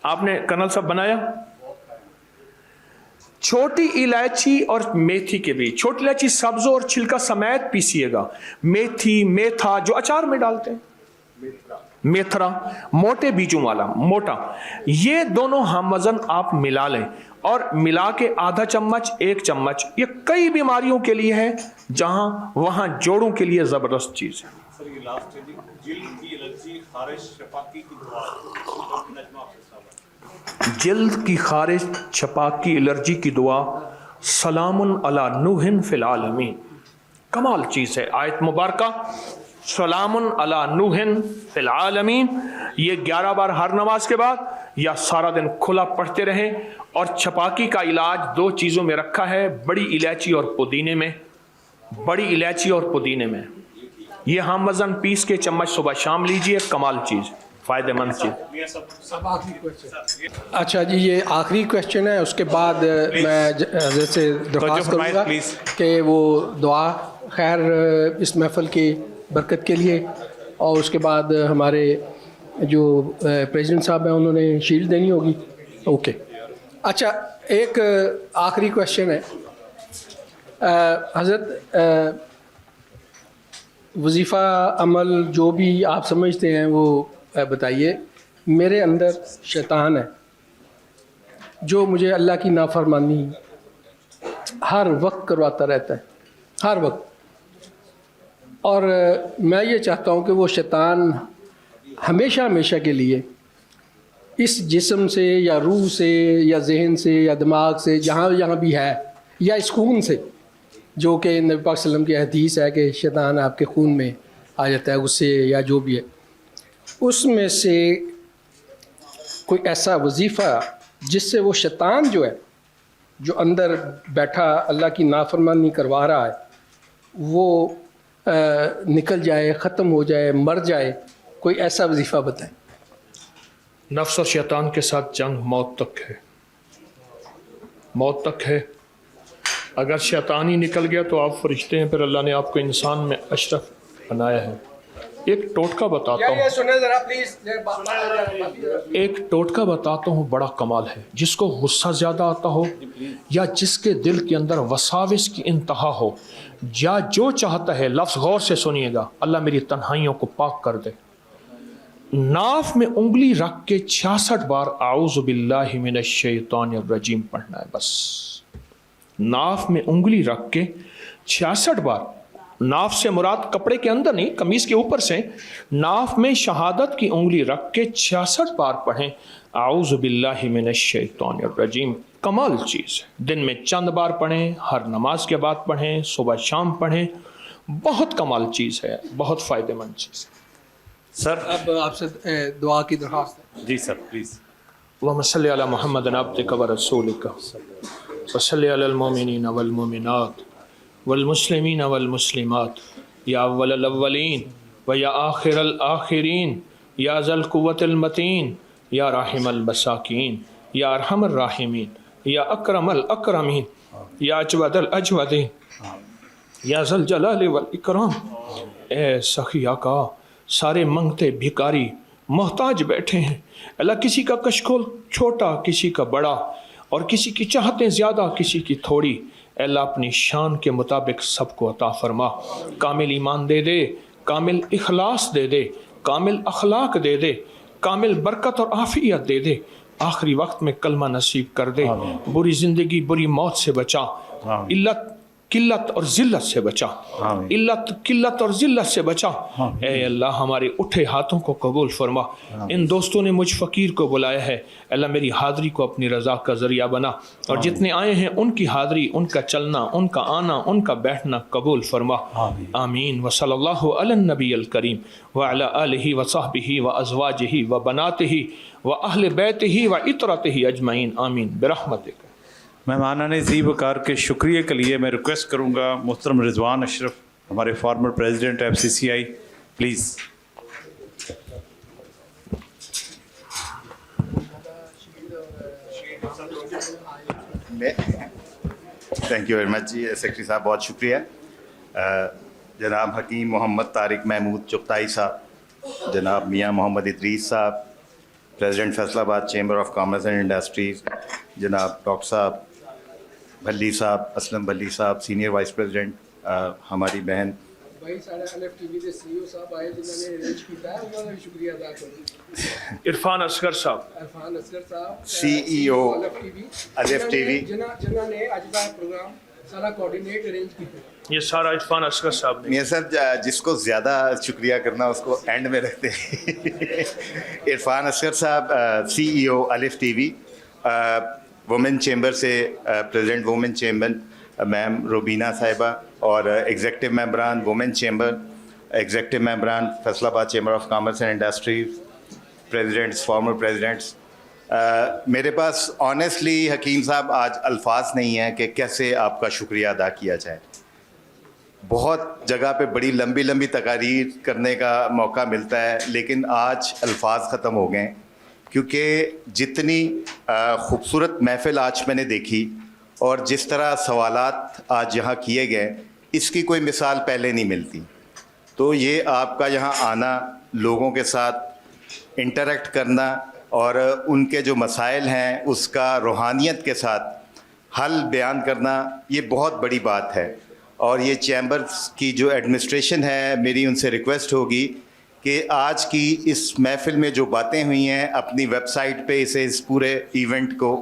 E: آپ نے کرنل صاحب بنایا؟ چھوٹی الائچی اور میتھی کے بیج, چھوٹی الائچی سبز اور چھلکا سمیت پیسیے گا. میتھی, میتھا جو اچار میں ڈالتے ہیں, میتھرا موٹے بیجوں والا موٹا, یہ دونوں ہم وزن آپ ملا لیں اور ملا کے آدھا چمچ 1 چمچ, یہ کئی بیماریوں کے لیے ہے, جہاں وہاں جوڑوں کے لیے زبردست چیز ہے.
A: سر یہ لاسٹ ہے, جلد کی الرجی خارش شفاقی کی دعا.
E: جلد کی خارش چھپاک کی الرجی کی دعا, سلام علی نوح فی العالمین, کمال چیز ہے. آیت مبارکہ सलामुन अला नूहिन फिल आलमीन, ये 11 बार हर नमाज के बाद या सारा दिन खुला पढ़ते रहें। और छपाकी का इलाज 2 चीज़ों में रखा है, बड़ी इलायची और पुदीने में, बड़ी इलायची और पुदीने में। ये हम वज़न पीस के चम्मच सुबह शाम लीजिए, कमाल चीज़, फ़ायदेमंद चीज़।
D: अब आखिरी क्वेश्चन। अच्छा जी, ये आखिरी क्वेश्चन है, उसके बाद मैं हज़रत से दरख्वास्त करूँगा कि वो दुआ खैर इस महफ़िल की बरकत के लिए, और उसके बाद हमारे जो प्रेसिडेंट साहब हैं उन्होंने शील्ड देनी होगी। ओके, अच्छा एक आखिरी क्वेश्चन है हज़रत, वजीफ़ा अमल जो भी आप समझते हैं वो बताइए। मेरे अंदर शैतान है जो मुझे अल्लाह की नाफरमानी हर वक्त करवाता रहता है, हर वक्त, और मैं ये चाहता हूँ कि वो शैतान हमेशा हमेशा के लिए इस जिस्म से या रूह से या जहन से या दिमाग से जहाँ भी है, या इस खून से, जो कि नबी पाक सल्लल्लाहु अलैहि वसल्लम की हदीस है कि शैतान आपके खून में आ जाता है, उससे या जो भी है, उसमें से कोई ऐसा वजीफ़ा जिससे वो शैतान जो है, जो अंदर बैठा अल्लाह की नाफरमानी करवा रहा है, वो निकल जाए, ख़त्म हो जाए, मर जाए, कोई ऐसा वजीफ़ा बताएं।
E: नफ्स और शैतान के साथ जंग मौत तक है, मौत तक है। अगर शैतान ही निकल गया तो आप फरिश्ते हैं, फिर अल्लाह ने आपको इंसान में अशरफ बनाया है। एक टोटका बताता हूँ, एक टोटका बताता हूँ, बड़ा कमाल है। जिसको गुस्सा ज़्यादा आता हो, या जिसके दिल के अंदर वसाविस की इंतहा हो, या जो चाहता है, लफ्ज़ गौर से सुनिएगा, अल्लाह मेरी तन्हाइयों को पाक कर दे, नाफ में उंगली रख के 66 बार आऊज़ु बिल्लाहि मिनश शैतानिर रजीम पढ़ना है। बस नाफ में उंगली रख के 66 बार, नाफ से मुराद कपड़े के अंदर नहीं, कमीज के ऊपर से, नाफ में शहादत की उंगली रख के 66 बार पढ़ें आऊज़ु बिल्लाहि मिनश शैतानिर रजीम। कमाल चीज़ है। दिन में चंद बार पढ़ें, हर नमाज के बाद पढ़ें, सुबह शाम पढ़ें, बहुत कमाल चीज़ है, बहुत फ़ायदेमंद चीज़ है।
A: सर
D: अब आपसे दुआ की दरख्वास्त है।
A: जी सर प्लीज़।
E: अल्लाहुम्मा सल्लि अला मुहम्मदिन अब्दिका व रसूलिका व सल्लि अलल मुमिनीन वल मुमिनात वल मुस्लिमीन वल मुस्लिमात, या अव्वलल अव्वलीन व या आखिरल आखिरीन, या ज़ल कुव्वतिल मतीन, या राहिमल मसाकीन, या अरहमर राहिमीन, या अकरमल अकरमीन, या अजवदल अजवदीन, या ज़ल जलाल वल इकराम। ए सखिया का सारे मंगते भिकारी मोहताज बैठे हैं, अल्लाह किसी का कशकोल छोटा, किसी का बड़ा, और किसी की चाहतें ज़्यादा, किसी की थोड़ी, अल्लाह अपनी शान के मुताबिक सबको अता फरमा। कामिल ईमान दे दे, कामिल इखलास दे दे, कामिल अखलाक दे दे, कामिल बरकत और आफियत दे दे, आखिरी वक्त में कलमा नसीब कर दे, बुरी ज़िंदगी बुरी मौत से बचा, इल्लत किल्लत और ज़िल्लत से बचा, इल्लत किल्लत और ज़िल्लत से बचा। ए अल्लाह हमारे उठे हाथों को कबूल फरमा। इन दोस्तों ने मुझ फ़कीर को बुलाया है, अल्लाह मेरी हाज़री को अपनी रज़ा का ज़रिया बना, और जितने आए हैं उनकी हाज़री, उनका चलना, उनका आना, उनका बैठना कबूल फरमा। आमीन। व सल्लल्लाहु अलन नबील करीम व अला आलिहि व सहबिहि व अज़वाजिहि व बनातिहि व अहले बैतिहि व इतरतिहि अजमईन। आमीन बिरहमतिक।
A: मेहमानान ज़ी वकार के शुक्रिया के लिए मैं रिक्वेस्ट करूँगा मोहतरम रिजवान अशरफ, हमारे former president FCCI, please.
F: Thank you very much जी सेक्रेटरी साहब, बहुत शुक्रिया। जनाब हकीम मोहम्मद तारिक महमूद चुगताई साहब, जनाब मियाँ मोहम्मद इदरीस साहब, president Faisalabad chamber of commerce and industries, जनाब डॉक्टर साहब भल्ली साहब, असलम भल्ली साहब, सीनियर वाइस प्रेसिडेंट, हमारी बहन
D: भाई साढ़े LFTV के CEO साहब आए जिन्होंने अरेंज किया है, उन्होंने भी शुक्रिया अदा करूँ।
E: इरफान असगर साहब,
D: इरफान असगर साहब,
F: CEO LFTV,
D: जिन्होंने आज का प्रोग्राम सारा कोऑर्डिनेट अरेंज किया।
E: ये सारा इरफान असगर साहब ने।
F: मियाँ साहब जिसको ज़्यादा शुक्रिया करना उसको एंड में रखते हैं। Irfan Asghar sahab CEO LFTV, women chamber से president women chamber ma'am Robina sahiba, और एग्जेक्टिव मेंबरान वुमेन चैम्बर, एग्जेक्टिव मेंबरान Faisalabad chamber of commerce and industries, presidents, former presidents, मेरे पास ऑनेस्टली हकीम साहब आज अल्फाज नहीं हैं कि कैसे आपका शुक्रिया अदा किया जाए। बहुत जगह पे बड़ी लंबी लंबी तकारीर करने का मौका मिलता है, लेकिन आज अल्फाज ख़त्म हो गए, क्योंकि जितनी खूबसूरत महफ़िल आज मैंने देखी और जिस तरह सवालात आज यहाँ किए गए, इसकी कोई मिसाल पहले नहीं मिलती। तो ये आपका यहाँ आना, लोगों के साथ इंटरेक्ट करना और उनके जो मसाइल हैं उसका रूहानियत के साथ हल बयान करना, ये बहुत बड़ी बात है। और ये चैम्बर्स की जो एडमिनिस्ट्रेशन है, मेरी उनसे रिक्वेस्ट होगी कि आज की इस महफ़िल में जो बातें हुई हैं अपनी वेबसाइट पे इस पूरे इवेंट को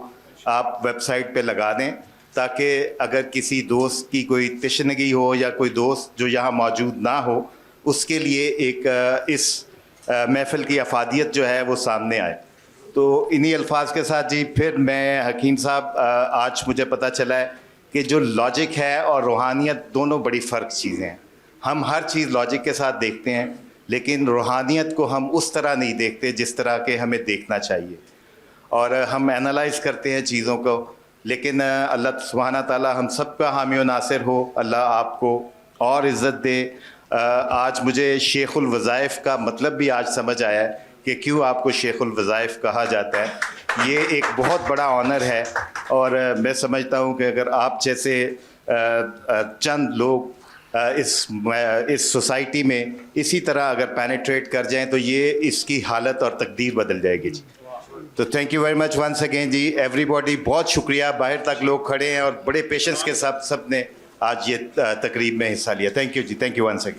F: आप वेबसाइट पे लगा दें, ताकि अगर किसी दोस्त की कोई तशनगी हो या कोई दोस्त जो यहाँ मौजूद ना हो, उसके लिए एक इस महफ़िल की अफादियत जो है वो सामने आए। तो इन्हीं अल्फाज के साथ जी फिर मैं हकीम साहब, आज मुझे पता चला है कि जो लॉजिक है और रूहानियत दोनों बड़ी फ़र्क चीज़ें हैं। हम हर चीज़ लॉजिक के साथ देखते हैं, लेकिन रूहानियत को हम उस तरह नहीं देखते जिस तरह के हमें देखना चाहिए, और हम एनालाइज़ करते हैं चीज़ों को। लेकिन अल्लाह सुब्हाना ताला हम सब का हामी व नासिर हो, अल्लाह आपको और इज़्ज़त दे। आज मुझे शेखुल वज़ाइफ़ का मतलब भी आज समझ आया है कि क्यों आपको शेखुल वज़ाइफ़ कहा जाता है। ये एक बहुत बड़ा ऑनर है, और मैं समझता हूँ कि अगर आप जैसे चंद लोग इस सोसाइटी में इसी तरह अगर पेनिट्रेट कर जाएं तो ये इसकी हालत और तकदीर बदल जाएगी जी। तो thank you very much once again जी एवरीबॉडी, बहुत शुक्रिया। बाहर तक लोग खड़े हैं और बड़े पेशेंस के साथ सब ने आज ये तकरीब में हिस्सा लिया। थैंक यू जी, थैंक यू वंस अगेन।